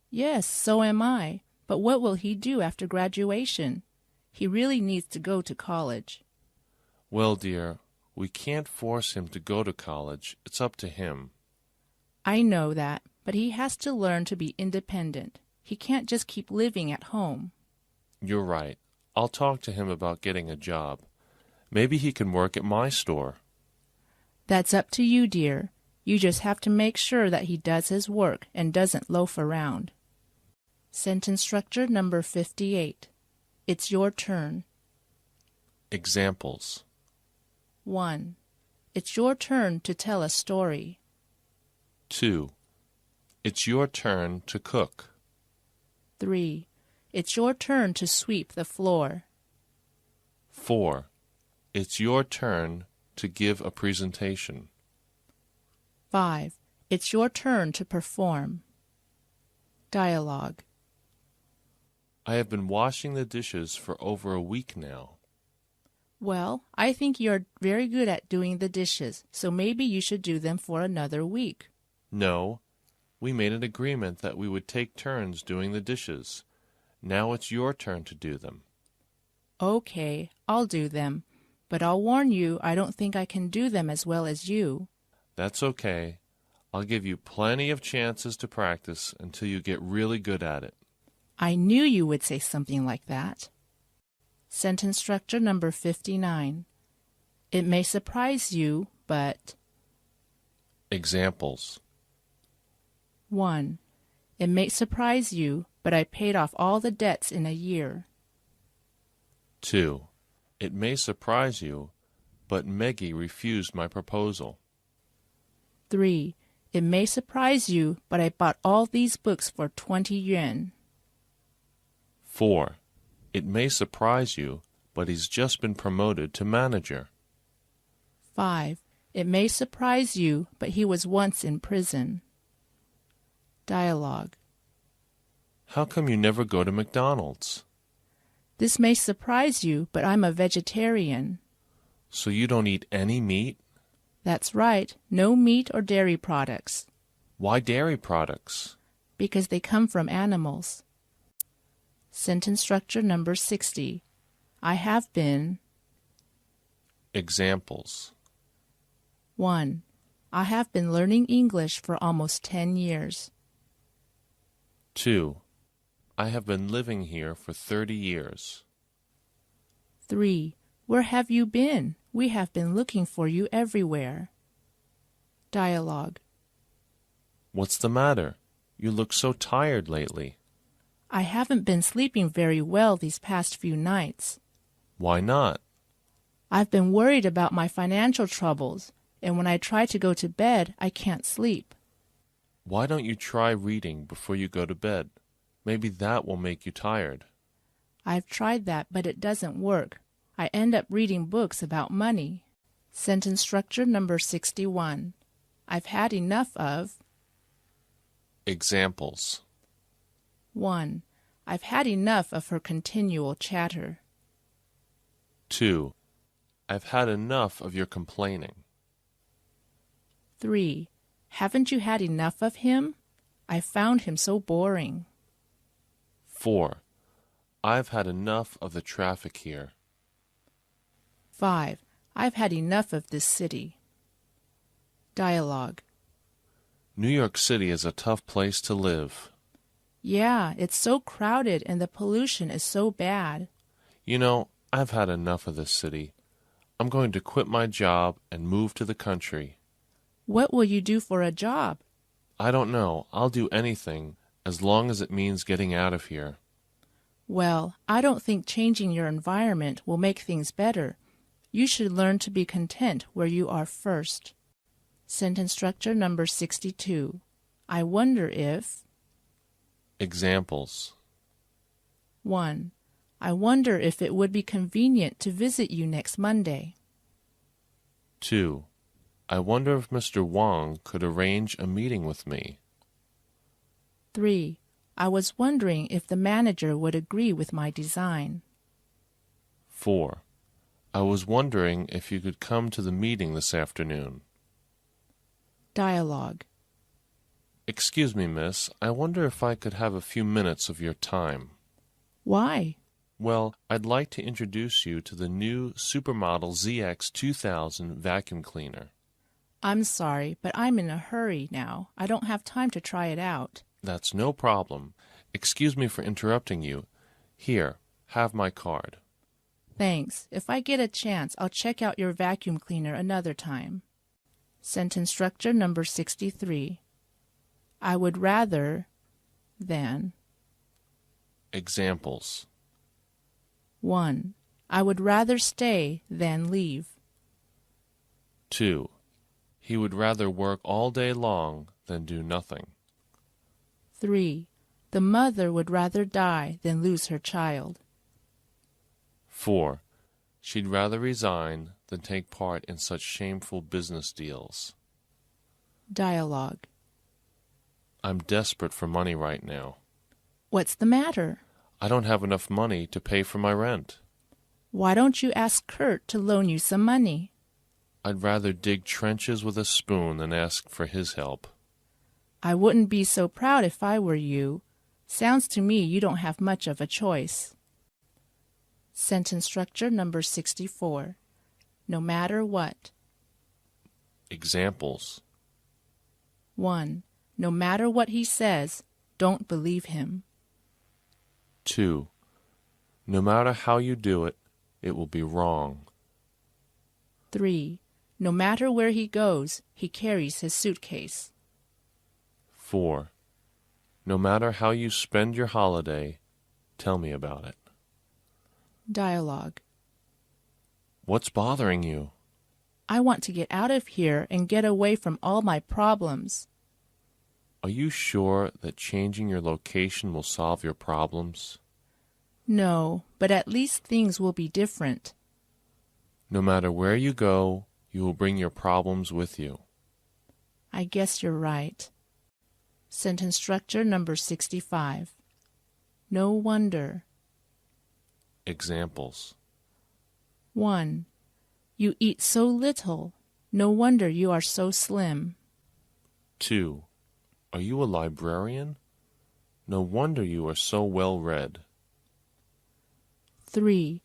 Yes, so am I. But what will he do after graduation? He really needs to go to college. Well, dear, we can't force him to go to college. It's up to him. I know that, but he has to learn to be independent. He can't just keep living at home. You're right. I'll talk to him about getting a job. Maybe he can work at my store. That's up to you, dear. You just have to make sure that he does his work and doesn't loaf around. Sentence structure number 58. It's your turn. Examples. 1. It's your turn to tell a story. 2. It's your turn to cook. 3. It's your turn to sweep the floor. 4. It's your turn to give a presentation. 5. It's your turn to perform. Dialogue. I have been washing the dishes for over a week now. Well, I think you're very good at doing the dishes, so maybe you should do them for another week. No, we made an agreement that we would take turns doing the dishes. Now it's your turn to do them. Okay, I'll do them, but I'll warn you I don't think I can do them as well as you. That's okay. I'll give you plenty of chances to practice until you get really good at it. I knew you would say something like that. Sentence structure number 59. It may surprise you, but... Examples. 1. It may surprise you, but I paid off all the debts in a year. 2. It may surprise you, but Meggie refused my proposal. 3. It may surprise you, but I bought all these books for 20 yuan. 4. It may surprise you, but he's just been promoted to manager. 5. It may surprise you, but he was once in prison. Dialogue. How come you never go to McDonald's? This may surprise you, but I'm a vegetarian. So you don't eat any meat? That's right, no meat or dairy products. Why dairy products? Because they come from animals. Sentence structure number 60. I have been... Examples. 1. I have been learning English for almost 10 years. 2. I have been living here for 30 years. 3. Where have you been? We have been looking for you everywhere. Dialogue. What's the matter? You look so tired lately. I haven't been sleeping very well these past few nights. Why not? I've been worried about my financial troubles, and when I try to go to bed, I can't sleep. Why don't you try reading before you go to bed? Maybe that will make you tired. I've tried that, but it doesn't work. I end up reading books about money. Sentence structure number 61. I've had enough of... Examples. 1. I've had enough of her continual chatter. 2. I've had enough of your complaining. 3. Haven't you had enough of him? I found him so boring. 4. I've had enough of the traffic here. 5. I've had enough of this city. Dialogue. New York City is a tough place to live. Yeah, it's so crowded and the pollution is so bad. You know, I've had enough of this city. I'm going to quit my job and move to the country. What will you do for a job? I don't know. I'll do anything, as long as it means getting out of here. Well, I don't think changing your environment will make things better. You should learn to be content where you are first. Sentence structure number 62. I wonder if... Examples. 1. I wonder if it would be convenient to visit you next Monday. 2. I wonder if Mr. Wang could arrange a meeting with me. 3. I was wondering if the manager would agree with my design. 4. I was wondering if you could come to the meeting this afternoon. Dialogue. Excuse me, miss. I wonder if I could have a few minutes of your time. Why? Well, I'd like to introduce you to the new Supermodel ZX2000 vacuum cleaner. I'm sorry, but I'm in a hurry now. I don't have time to try it out. That's no problem. Excuse me for interrupting you. Here, have my card. Thanks. If I get a chance, I'll check out your vacuum cleaner another time. Sentence structure number 63. I would rather than... Examples. 1. I would rather stay than leave. 2. He would rather work all day long than do nothing. 3. The mother would rather die than lose her child. 4. She'd rather resign than take part in such shameful business deals. Dialogue. I'm desperate for money right now. What's the matter? I don't have enough money to pay for my rent. Why don't you ask Kurt to loan you some money? I'd rather dig trenches with a spoon than ask for his help. I wouldn't be so proud if I were you. Sounds to me you don't have much of a choice. Sentence structure number 64. No matter what. Examples. 1. No matter what he says, don't believe him. 2. No matter how you do it, it will be wrong. 3. No matter where he goes, he carries his suitcase. 4. No matter how you spend your holiday, tell me about it. Dialogue. What's bothering you? I want to get out of here and get away from all my problems. Are you sure that changing your location will solve your problems? No, but at least things will be different. No matter where you go, you will bring your problems with you. I guess you're right. Sentence structure number 65. No wonder. Examples. 1. You eat so little. No wonder you are so slim. 2. Are you a librarian? No wonder you are so well read. 3.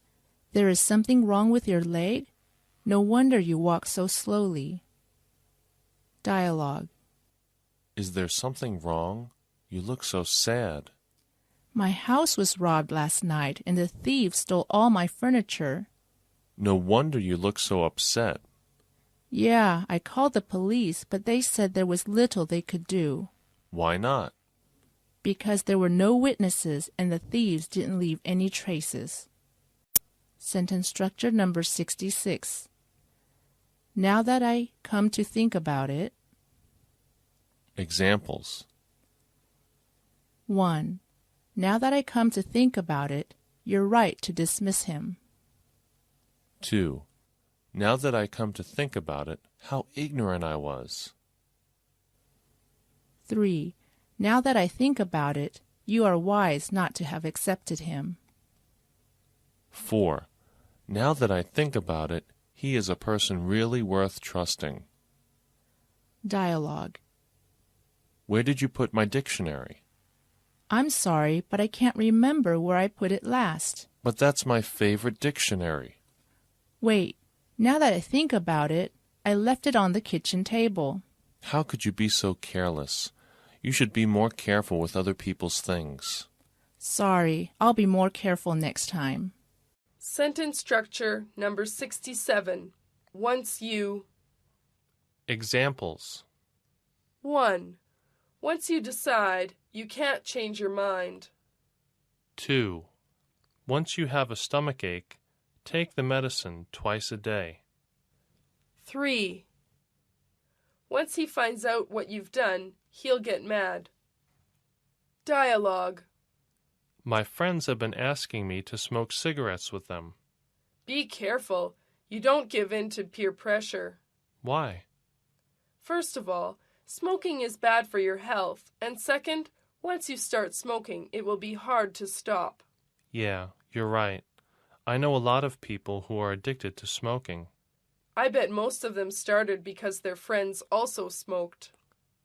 There is something wrong with your leg? No wonder you walk so slowly. Dialogue. Is there something wrong? You look so sad. My house was robbed last night, and the thieves stole all my furniture. No wonder you look so upset. Yeah, I called the police, but they said there was little they could do. Why not? Because there were no witnesses and the thieves didn't leave any traces. Sentence structure number 66. Now that I come to think about it. Examples. 1. Now that I come to think about it, you're right to dismiss him. 2. Now that I come to think about it, how ignorant I was. 3. Now that I think about it, you are wise not to have accepted him. 4. Now that I think about it, he is a person really worth trusting. Dialogue. Where did you put my dictionary? I'm sorry, but I can't remember where I put it last. But that's my favorite dictionary. Wait, now that I think about it, I left it on the kitchen table. How could you be so careless? You should be more careful with other people's things. Sorry, I'll be more careful next time. Sentence structure number 67. Once you. Examples. 1. Once you decide, you can't change your mind. 2. Once you have a stomachache, take the medicine twice a day. 3. Once he finds out what you've done, he'll get mad. Dialogue. My friends have been asking me to smoke cigarettes with them. Be careful. You don't give in to peer pressure. Why? First of all, smoking is bad for your health, and second, once you start smoking, it will be hard to stop. Yeah, you're right. I know a lot of people who are addicted to smoking. I bet most of them started because their friends also smoked.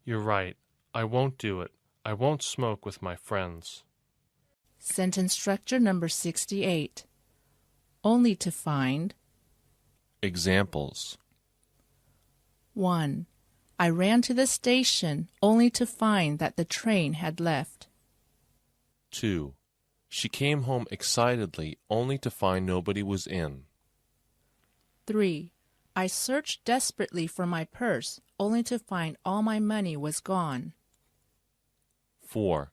You're right. I won't do it. I won't smoke with my friends. Sentence structure number 68. Only to find. Examples. 1. I ran to the station only to find that the train had left. 2. She came home excitedly only to find nobody was in. 3. I searched desperately for my purse only to find all my money was gone. 4.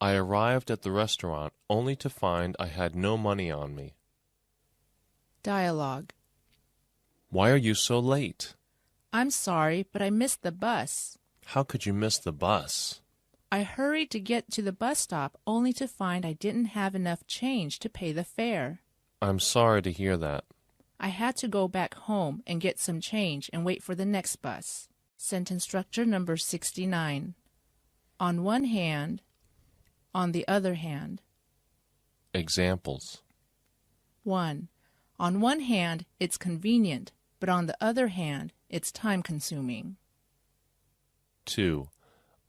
I arrived at the restaurant only to find I had no money on me. Dialogue. Why are you so late? I'm sorry, but I missed the bus. How could you miss the bus? I hurried to get to the bus stop only to find I didn't have enough change to pay the fare. I'm sorry to hear that. I had to go back home and get some change and wait for the next bus. Sentence structure number 69. On one hand, on the other hand. Examples. 1. On one hand, it's convenient, but on the other hand, it's time-consuming. 2.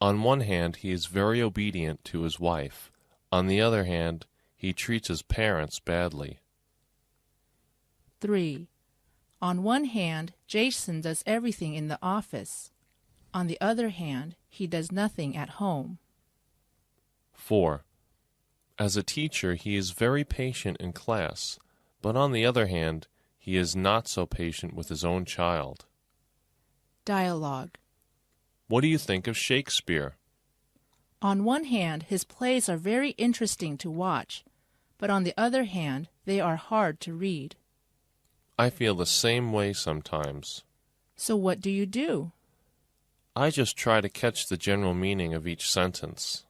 On one hand, he is very obedient to his wife. On the other hand, he treats his parents badly. 3. On one hand, Jason does everything in the office. On the other hand, he does nothing at home. 4. As a teacher, he is very patient in class, but on the other hand, he is not so patient with his own child. Dialogue. What do you think of Shakespeare? On one hand, his plays are very interesting to watch, but on the other hand, they are hard to read. I feel the same way sometimes. So what do you do? I just try to catch the general meaning of each sentence.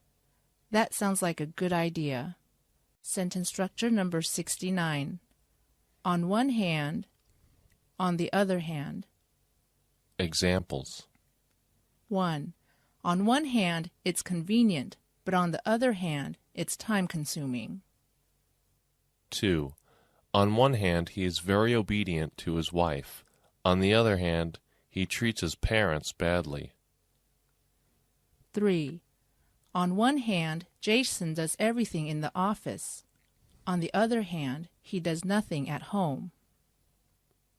That sounds like a good idea. Sentence structure number 69. On one hand, on the other hand. Examples. 1. On one hand, it's convenient, but on the other hand, it's time-consuming. 2. On one hand, he is very obedient to his wife. On the other hand, he treats his parents badly. 3. On one hand, Jason does everything in the office. On the other hand, he does nothing at home.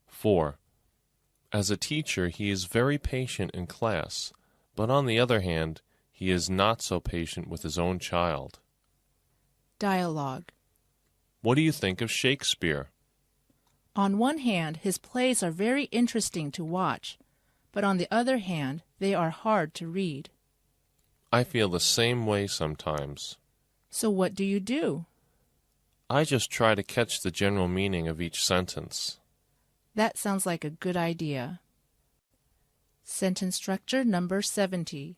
4. As a teacher, he is very patient in class, but on the other hand, he is not so patient with his own child. Dialogue. What do you think of Shakespeare? On one hand, his plays are very interesting to watch, but on the other hand, they are hard to read. I feel the same way sometimes. So what do you do? I just try to catch the general meaning of each sentence. That sounds like a good idea. Sentence structure number 70.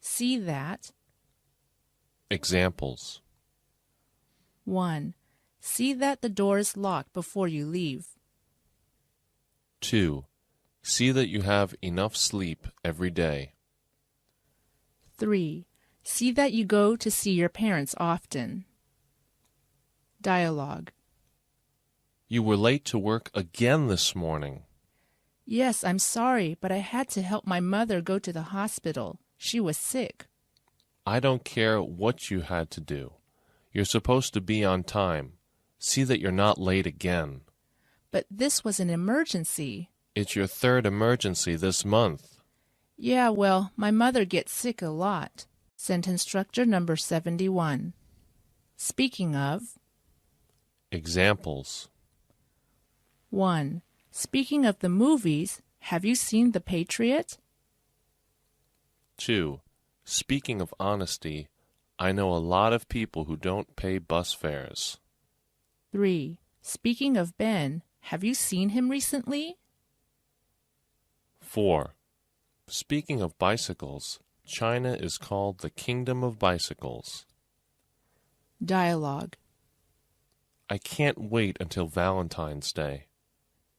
See that. Examples. 1. See that the door is locked before you leave. 2. See that you have enough sleep every day. 3. See that you go to see your parents often. Dialogue. You were late to work again this morning. Yes, I'm sorry, but I had to help my mother go to the hospital. She was sick. I don't care what you had to do. You're supposed to be on time. See that you're not late again. But this was an emergency. It's your third emergency this month. Yeah, well, my mother gets sick a lot. Sentence structure number 71. Speaking of. Examples. 1. Speaking of the movies, have you seen The Patriot? 2. Speaking of honesty, I know a lot of people who don't pay bus fares. 3. Speaking of Ben, have you seen him recently? 4. Speaking of bicycles, China is called the Kingdom of Bicycles. Dialogue. I can't wait until Valentine's Day.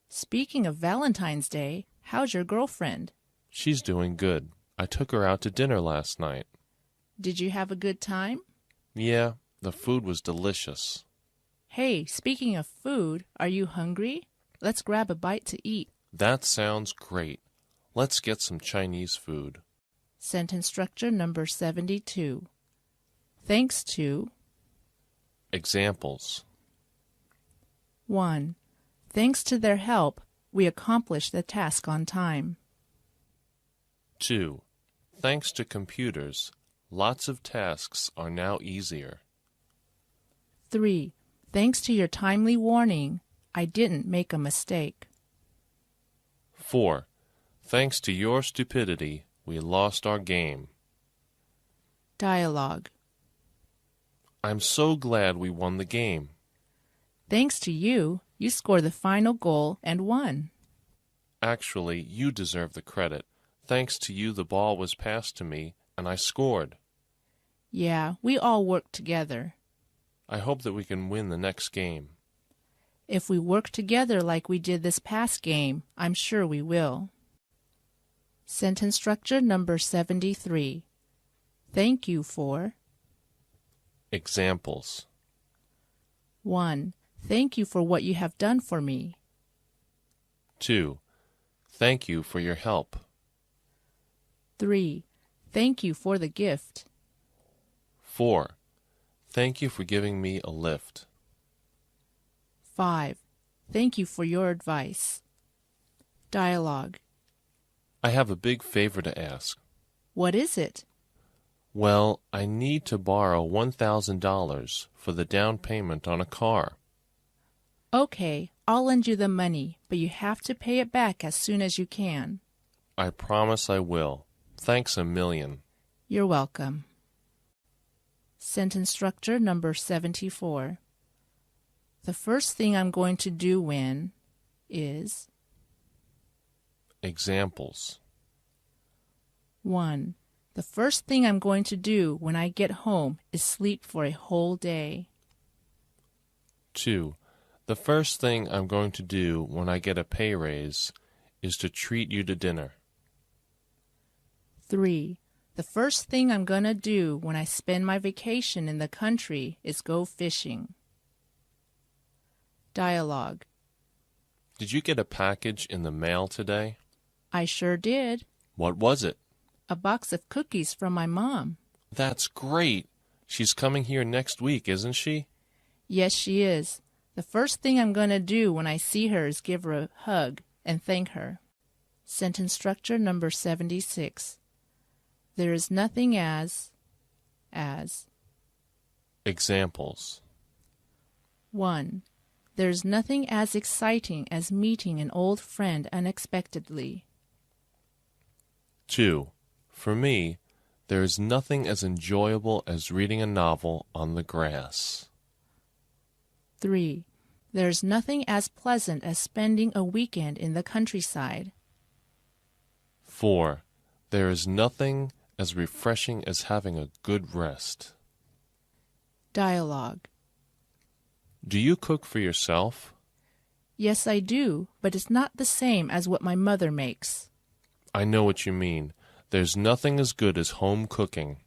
Speaking of Valentine's Day, how's your girlfriend? She's doing good. I took her out to dinner last night. Did you have a good time? Yeah, the food was delicious. Hey, speaking of food, are you hungry? Let's grab a bite to eat. That sounds great. Let's get some Chinese food. Sentence structure number 72. Thanks to. Examples. 1. Thanks to their help, we accomplished the task on time. 2. Thanks to computers, lots of tasks are now easier. 3. Thanks to your timely warning, I didn't make a mistake. 4. Thanks to your stupidity, we lost our game. Dialogue. I'm so glad we won the game. Thanks to you, you scored the final goal and won. Actually, you deserve the credit. Thanks to you, the ball was passed to me, and I scored. Yeah, we all worked together. I hope that we can win the next game. If we work together like we did this past game, I'm sure we will. Sentence structure number 73. Thank you for. Examples. 1. Thank you for what you have done for me. 2. Thank you for your help. 3. Thank you for the gift. 4. Thank you for giving me a lift. 5. Thank you for your advice. Dialogue. I have a big favor to ask. What is it? Well, I need to borrow $1,000 for the down payment on a car. Okay, I'll lend you the money, but you have to pay it back as soon as you can. I promise I will. Thanks a million. You're welcome. Sentence structure number 74. The first thing I'm going to do when is. Examples. 1. The first thing I'm going to do when I get home is sleep for a whole day. 2. The first thing I'm going to do when I get a pay raise is to treat you to dinner. 3. The first thing I'm going to do when I spend my vacation in the country is go fishing. Dialogue. Did you get a package in the mail today? I sure did. What was it? A box of cookies from my mom. That's great. She's coming here next week, isn't she? Yes, she is. The first thing I'm going to do when I see her is give her a hug and thank her. Sentence structure number 76. There is nothing as. Examples. 1. There's nothing as exciting as meeting an old friend unexpectedly. 2. For me, there is nothing as enjoyable as reading a novel on the grass. 3. There's nothing as pleasant as spending a weekend in the countryside. 4. There is nothing as refreshing as having a good rest. Dialogue. Do you cook for yourself? Yes, I do, but it's not the same as what my mother makes. I know what you mean. There's nothing as good as home cooking.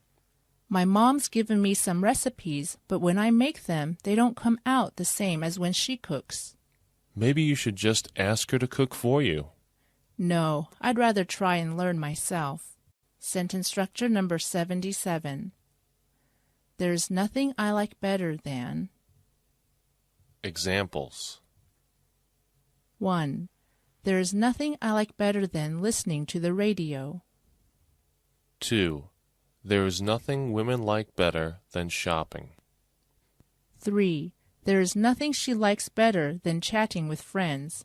My mom's given me some recipes, but when I make them, they don't come out the same as when she cooks. Maybe you should just ask her to cook for you. No, I'd rather try and learn myself. Sentence structure number 77. There's nothing I like better than. Examples. 1. There is nothing I like better than listening to the radio. 2. There is nothing women like better than shopping. 3. There is nothing she likes better than chatting with friends.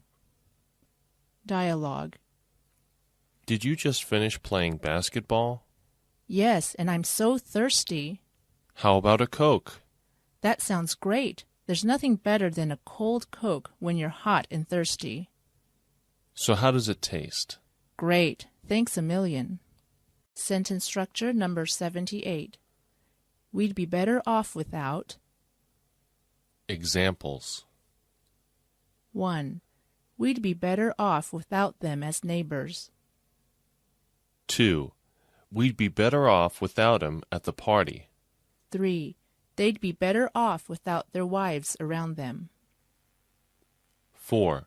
Dialogue. Did you just finish playing basketball? Yes, and I'm so thirsty. How about a Coke? That sounds great. There's nothing better than a cold Coke when you're hot and thirsty. So how does it taste? Great. Thanks a million. Sentence structure number 78. We'd be better off without. Examples. 1. We'd be better off without them as neighbors. 2. We'd be better off without him at the party. 3. They'd be better off without their wives around them. 4.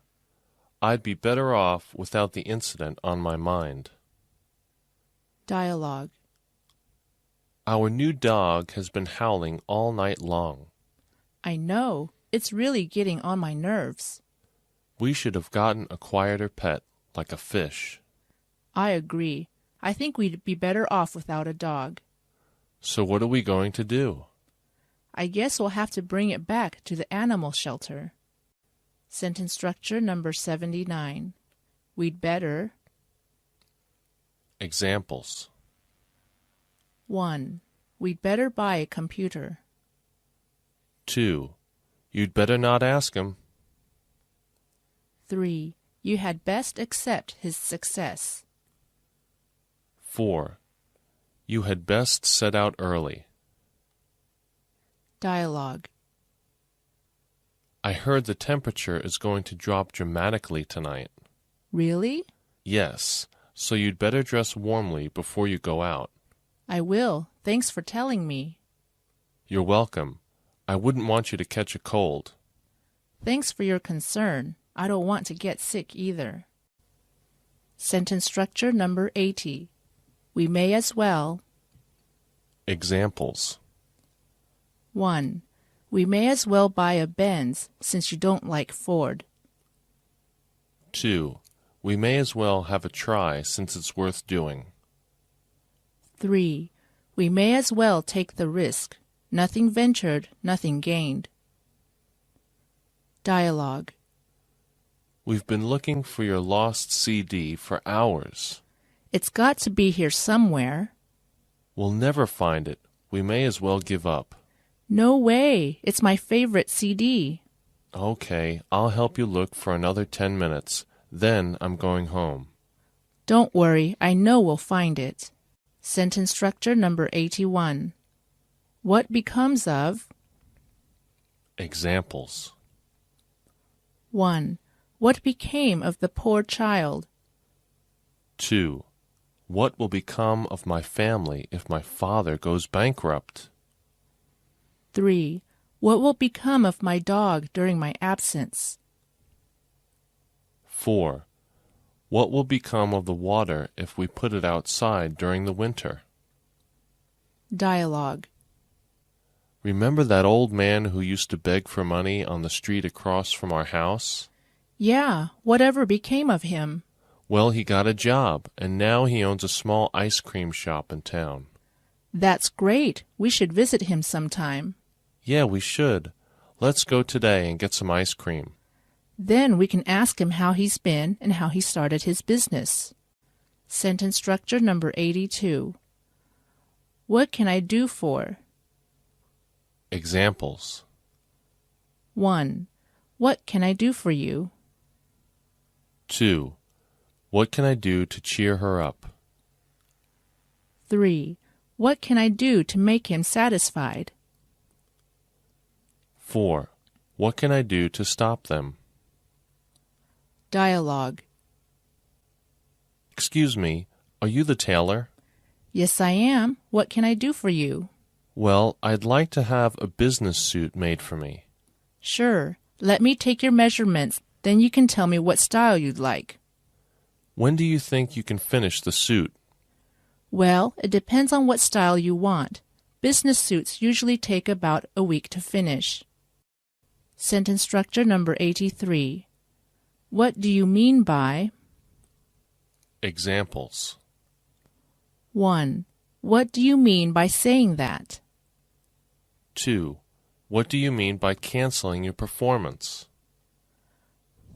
I'd be better off without the incident on my mind. Dialogue. Our new dog has been howling all night long. I know. It's really getting on my nerves. We should have gotten a quieter pet, like a fish. I agree. I think we'd be better off without a dog. So what are we going to do? I guess we'll have to bring it back to the animal shelter. Sentence structure number 79. We'd better. Examples. 1. We'd better buy a computer. 2. You'd better not ask him. 3. You had best accept his success. 4. You had best set out early. Dialogue. I heard the temperature is going to drop dramatically tonight. Really? Yes. so you'd better dress warmly before you go out. I will. Thanks for telling me. You're welcome. I wouldn't want you to catch a cold. Thanks for your concern. I don't want to get sick either. Sentence structure number 80. We may as well. Examples. 1. We may as well buy a Benz since you don't like Ford. 2. We may as well have a try since it's worth doing. 3. We may as well take the risk. Nothing ventured, nothing gained. Dialogue. We've been looking for your lost CD for hours. It's got to be here somewhere. We'll never find it. We may as well give up. No way. It's my favorite CD. Okay, I'll help you look for another 10 minutes. Then I'm going home. Don't worry. I know we'll find it. Sentence structure number 81. What becomes of? Examples. 1. What became of the poor child? 2. What will become of my family if my father goes bankrupt? 3. What will become of my dog during my absence? 4. What will become of the water if we put it outside during the winter? Dialogue. Remember that old man who used to beg for money on the street across from our house? Yeah, whatever became of him? Well, he got a job, and now he owns a small ice cream shop in town. That's great. We should visit him sometime. Yeah, we should. Let's go today and get some ice cream. Then we can ask him how he's been and how he started his business. Sentence structure number 82. What can I do for? Examples. 1. What can I do for you? 2. What can I do to cheer her up? 3. What can I do to make him satisfied? 4. What can I do to stop them? Dialogue. Excuse me, are you the tailor? Yes, I am. What can I do for you? Well, I'd like to have a business suit made for me. Sure. Let me take your measurements, then you can tell me what style you'd like. When do you think you can finish the suit? Well, it depends on what style you want. Business suits usually take about a week to finish. Sentence structure number 83. What do you mean by? Examples. 1. What do you mean by saying that? 2. What do you mean by canceling your performance?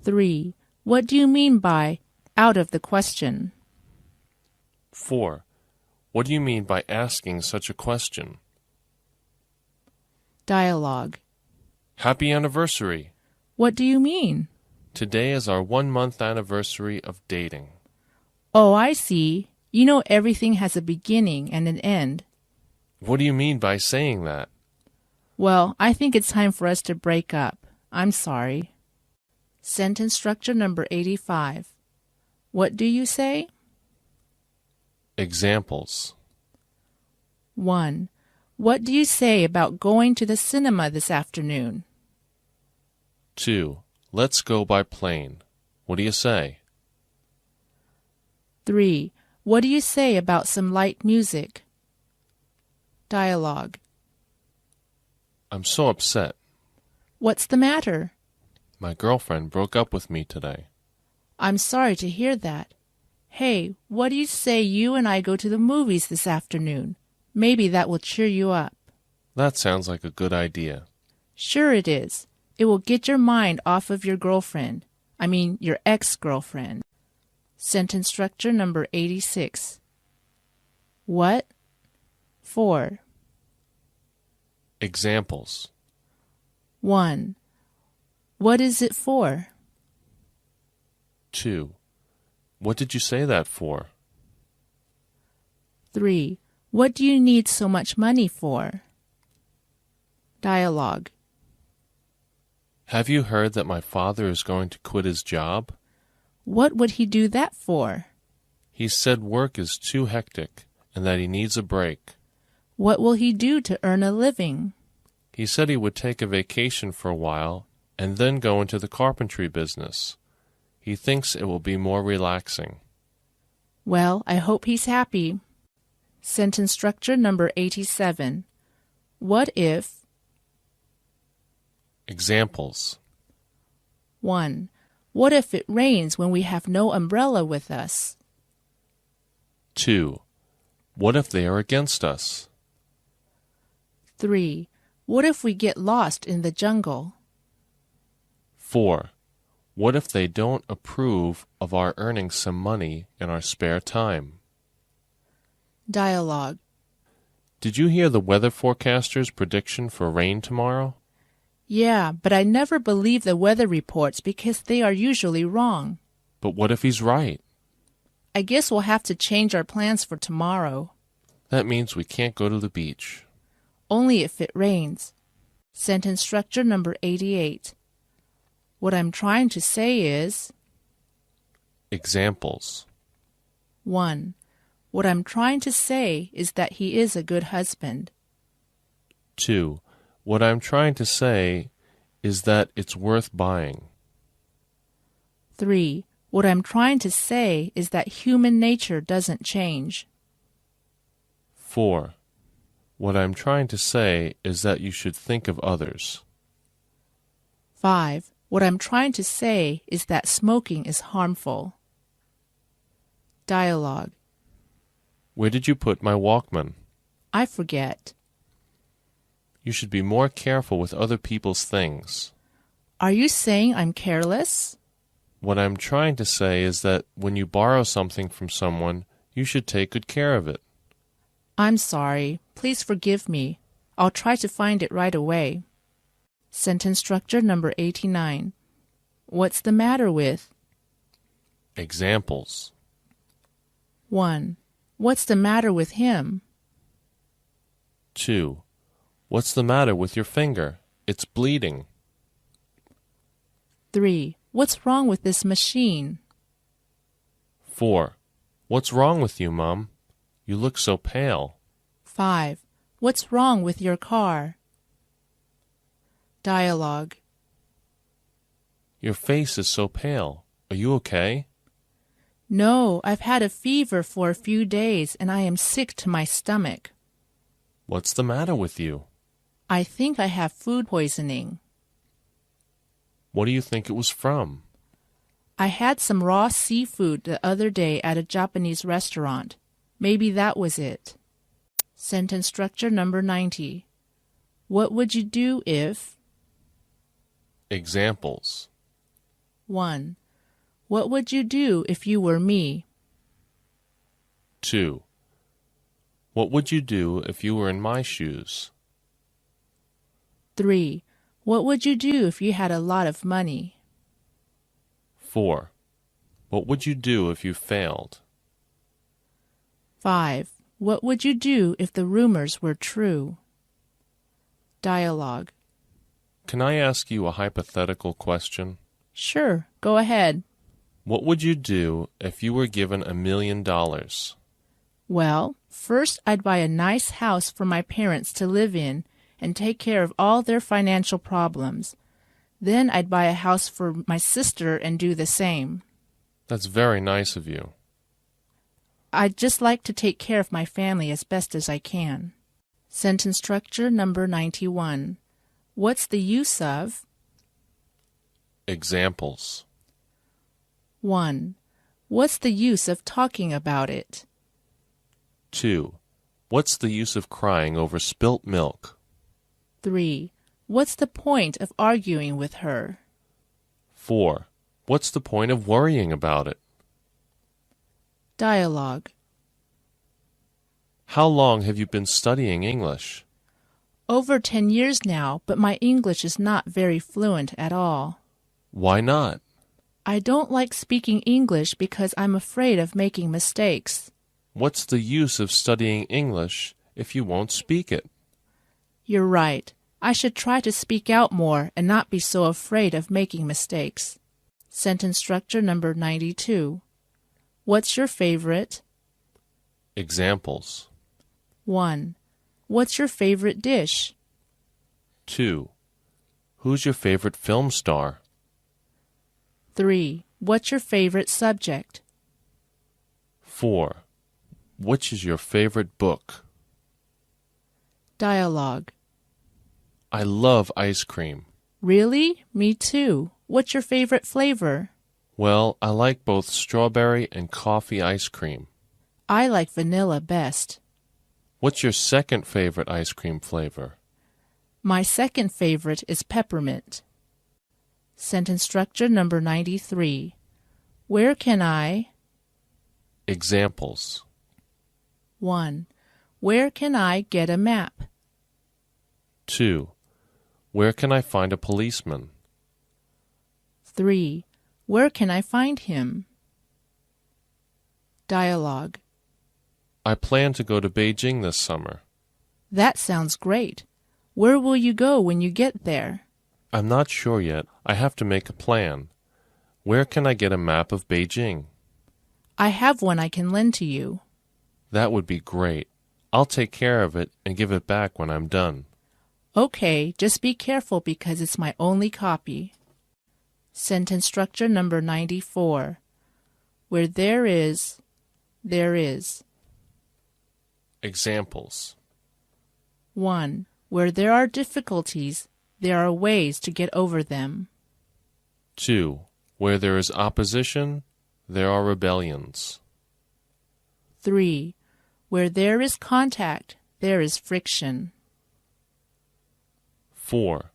3. What do you mean by out of the question? 4. What do you mean by asking such a question? Dialogue. Happy anniversary! What do you mean? Today is our 1-month anniversary of dating. Oh, I see. You know everything has a beginning and an end. What do you mean by saying that? Well, I think it's time for us to break up. I'm sorry. Sentence structure number 85. What do you say? Examples. 1. What do you say about going to the cinema this afternoon? 2. Let's go by plane. What do you say? 3. What do you say about some light music? Dialogue. I'm so upset. What's the matter? My girlfriend broke up with me today. I'm sorry to hear that. Hey, what do you say you and I go to the movies this afternoon? Maybe that will cheer you up. That sounds like a good idea. Sure it is. It will get your mind off of your girlfriend. I mean, your ex-girlfriend. Sentence structure number 86. What? For. Examples. 1. What is it for? 2. What did you say that for? 3. What do you need so much money for? Dialogue. Have you heard that my father is going to quit his job? What would he do that for? He said work is too hectic and that he needs a break. What will he do to earn a living? He said he would take a vacation for a while and then go into the carpentry business. He thinks it will be more relaxing. Well, I hope he's happy. Sentence structure number 87. What if... Examples. 1. What if it rains when we have no umbrella with us? 2. What if they are against us? 3. What if we get lost in the jungle? 4. What if they don't approve of our earning some money in our spare time? Dialogue. Did you hear the weather forecaster's prediction for rain tomorrow? Yeah, but I never believe the weather reports because they are usually wrong. But what if he's right? I guess we'll have to change our plans for tomorrow. That means we can't go to the beach. Only if it rains. Sentence structure number 88. What I'm trying to say is... Examples. 1. What I'm trying to say is that he is a good husband. 2. What I'm trying to say is that it's worth buying. 3. What I'm trying to say is that human nature doesn't change. 4. What I'm trying to say is that you should think of others. 5. What I'm trying to say is that smoking is harmful. Dialogue. Where did you put my Walkman? I forget. You should be more careful with other people's things. Are you saying I'm careless? What I'm trying to say is that when you borrow something from someone, you should take good care of it. I'm sorry. Please forgive me. I'll try to find it right away. Sentence structure number 89. What's the matter with? Examples. 1. What's the matter with him? 2. What's the matter with your finger? It's bleeding. 3. What's wrong with this machine? 4. What's wrong with you, Mom? You look so pale. 5. What's wrong with your car? Dialogue. Your face is so pale. Are you okay? No, I've had a fever for a few days and I am sick to my stomach. What's the matter with you? I think I have food poisoning. What do you think it was from? I had some raw seafood the other day at a Japanese restaurant. Maybe that was it. Sentence structure number 90. What would you do if... Examples. 1. What would you do if you were me? 2. What would you do if you were in my shoes? 3. What would you do if you had a lot of money? 4. What would you do if you failed? 5. What would you do if the rumors were true? Dialogue. Can I ask you a hypothetical question? Sure, go ahead. What would you do if you were given $1 million? Well, first I'd buy a nice house for my parents to live in and take care of all their financial problems. Then I'd buy a house for my sister and do the same. That's very nice of you. I'd just like to take care of my family as best as I can. Sentence structure number 91. What's the use of? Examples. 1. What's the use of talking about it? 2. What's the use of crying over spilt milk? 3. What's the point of arguing with her? 4. What's the point of worrying about it? Dialogue. How long have you been studying English? Over 10 years now, but my English is not very fluent at all. Why not? I don't like speaking English because I'm afraid of making mistakes. What's the use of studying English if you won't speak it? You're right. I should try to speak out more and not be so afraid of making mistakes. Sentence structure number 92. What's your favorite? Examples. 1. What's your favorite dish? 2. Who's your favorite film star? 3. What's your favorite subject? 4. Which is your favorite book? Dialogue. I love ice cream. Really? Me too. What's your favorite flavor? Well, I like both strawberry and coffee ice cream. I like vanilla best. What's your second favorite ice cream flavor? My second favorite is peppermint. Sentence structure number 93. Where can I? Examples. 1. Where can I get a map? 2. Where can I find a policeman? 3. Where can I find him? Dialogue. I plan to go to Beijing this summer. That sounds great. Where will you go when you get there? I'm not sure yet. I have to make a plan. Where can I get a map of Beijing? I have one I can lend to you. That would be great. I'll take care of it and give it back when I'm done. Okay, just be careful because it's my only copy. Sentence structure number 94. Where there is, there is. Examples. 1. Where there are difficulties, there are ways to get over them. 2. Where there is opposition, there are rebellions. 3. Where there is contact, there is friction. 4.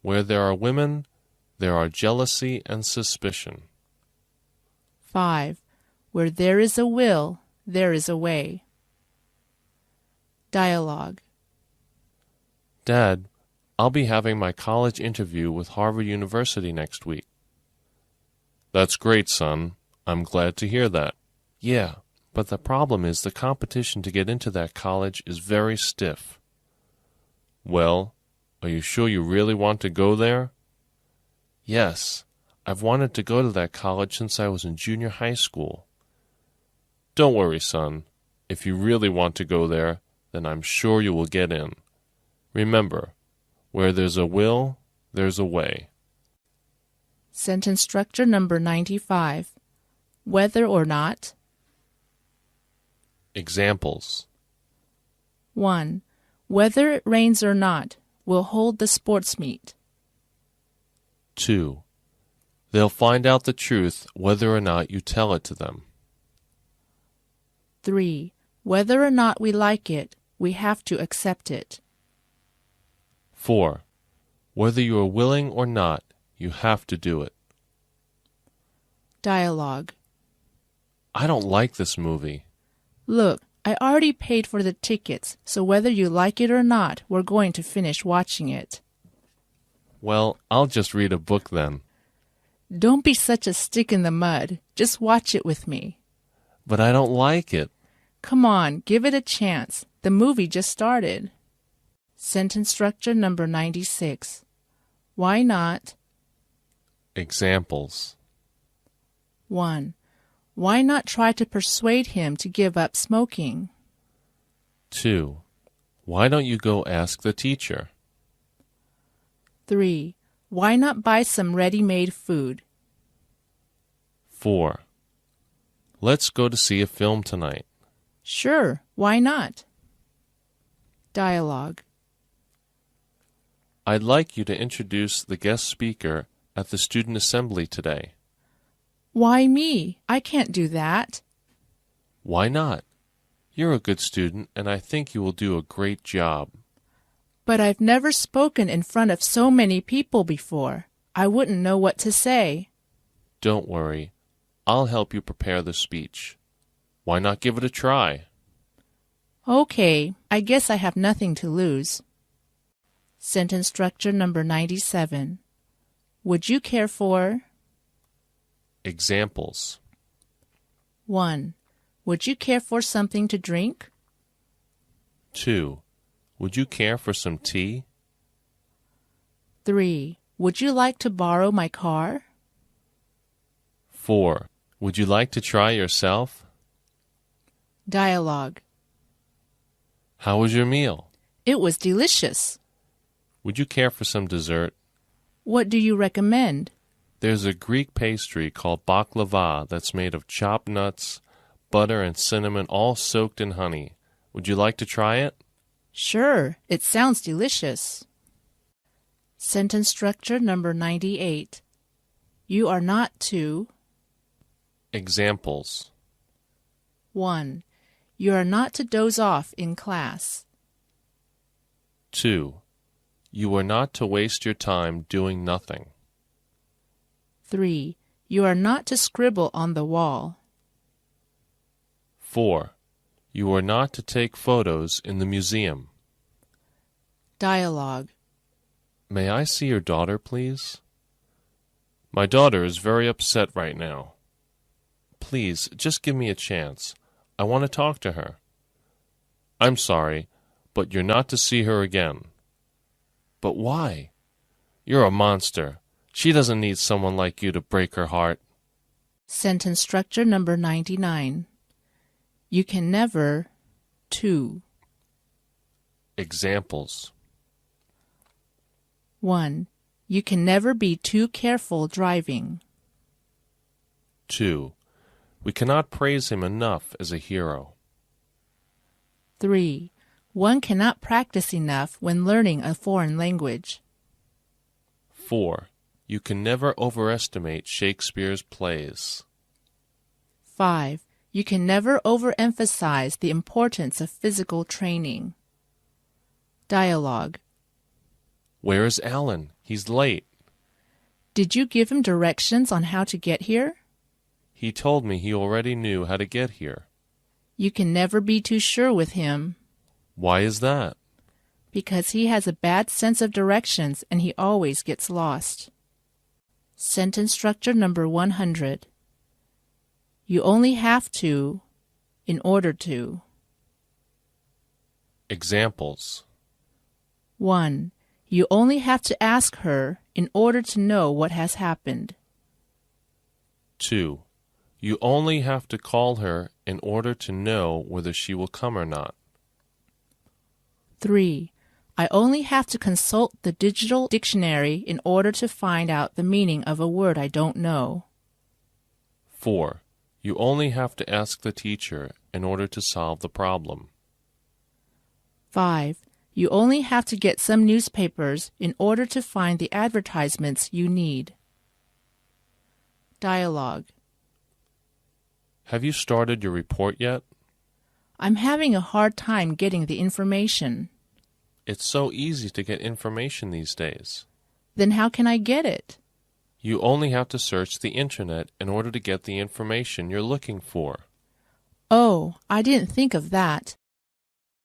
Where there are women, there are jealousy and suspicion. 5. Where there is a will, there is a way. Dialogue. Dad, I'll be having my college interview with Harvard University next week. That's great, son. I'm glad to hear that. Yeah, but the problem is the competition to get into that college is very stiff. Well, are you sure you really want to go there? Yes, I've wanted to go to that college since I was in junior high school. Don't worry, son. If you really want to go there, then I'm sure you will get in. Remember, where there's a will, there's a way. Sentence structure number 95. Whether or not. Examples. 1. Whether it rains or not, we'll hold the sports meet. 2. They'll find out the truth whether or not you tell it to them. 3. Whether or not we like it, we have to accept it. 4. Whether you are willing or not, you have to do it. Dialogue. I don't like this movie. Look, I already paid for the tickets, so whether you like it or not, we're going to finish watching it. Well, I'll just read a book then. Don't be such a stick in the mud. Just watch it with me. But I don't like it. Come on, give it a chance. The movie just started. Sentence structure number 96. Why not? Examples. 1. Why not try to persuade him to give up smoking? 2. Why don't you go ask the teacher? 3. Why not buy some ready-made food? 4. Let's go to see a film tonight. Sure, why not? Dialogue. I'd like you to introduce the guest speaker at the student assembly today. Why me? I can't do that. Why not? You're a good student, and I think you will do a great job. But I've never spoken in front of so many people before. I wouldn't know what to say. Don't worry. I'll help you prepare the speech. Why not give it a try? Okay, I guess I have nothing to lose. Sentence structure number 97. Would you care for? Examples. 1. Would you care for something to drink? 2. Would you care for some tea? 3. Would you like to borrow my car? 4. Would you like to try yourself? Dialogue. How was your meal? It was delicious. Would you care for some dessert? What do you recommend? There's a Greek pastry called baklava that's made of chopped nuts, butter, and cinnamon, all soaked in honey. Would you like to try it? Sure, it sounds delicious. Sentence structure number 98. You are not to... Examples. 1. You are not to doze off in class. 2. You are not to waste your time doing nothing. 3. You are not to scribble on the wall. 4. You are not to take photos in the museum. Dialogue. May I see your daughter, please? My daughter is very upset right now. Please, just give me a chance. I want to talk to her. I'm sorry, but you're not to see her again. But why? You're a monster. She doesn't need someone like you to break her heart. Sentence structure number 99. You can never to... Examples. 1. You can never be too careful driving. 2. We cannot praise him enough as a hero. 3. One cannot practice enough when learning a foreign language. 4. You can never overestimate Shakespeare's plays. 5. You can never overemphasize the importance of physical training. Dialogue. Where is Alan? He's late. Did you give him directions on how to get here? He told me he already knew how to get here. You can never be too sure with him. Why is that? Because he has a bad sense of directions and he always gets lost. Sentence structure number 100. You only have to in order to. Examples. 1. You only have to ask her in order to know what has happened. 2. You only have to call her in order to know whether she will come or not. 3. I only have to consult the digital dictionary in order to find out the meaning of a word I don't know. 4. You only have to ask the teacher in order to solve the problem. 5. You only have to get some newspapers in order to find the advertisements you need. Dialogue. Have you started your report yet? I'm having a hard time getting the information. It's so easy to get information these days. Then how can I get it? You only have to search the internet in order to get the information you're looking for. Oh, I didn't think of that.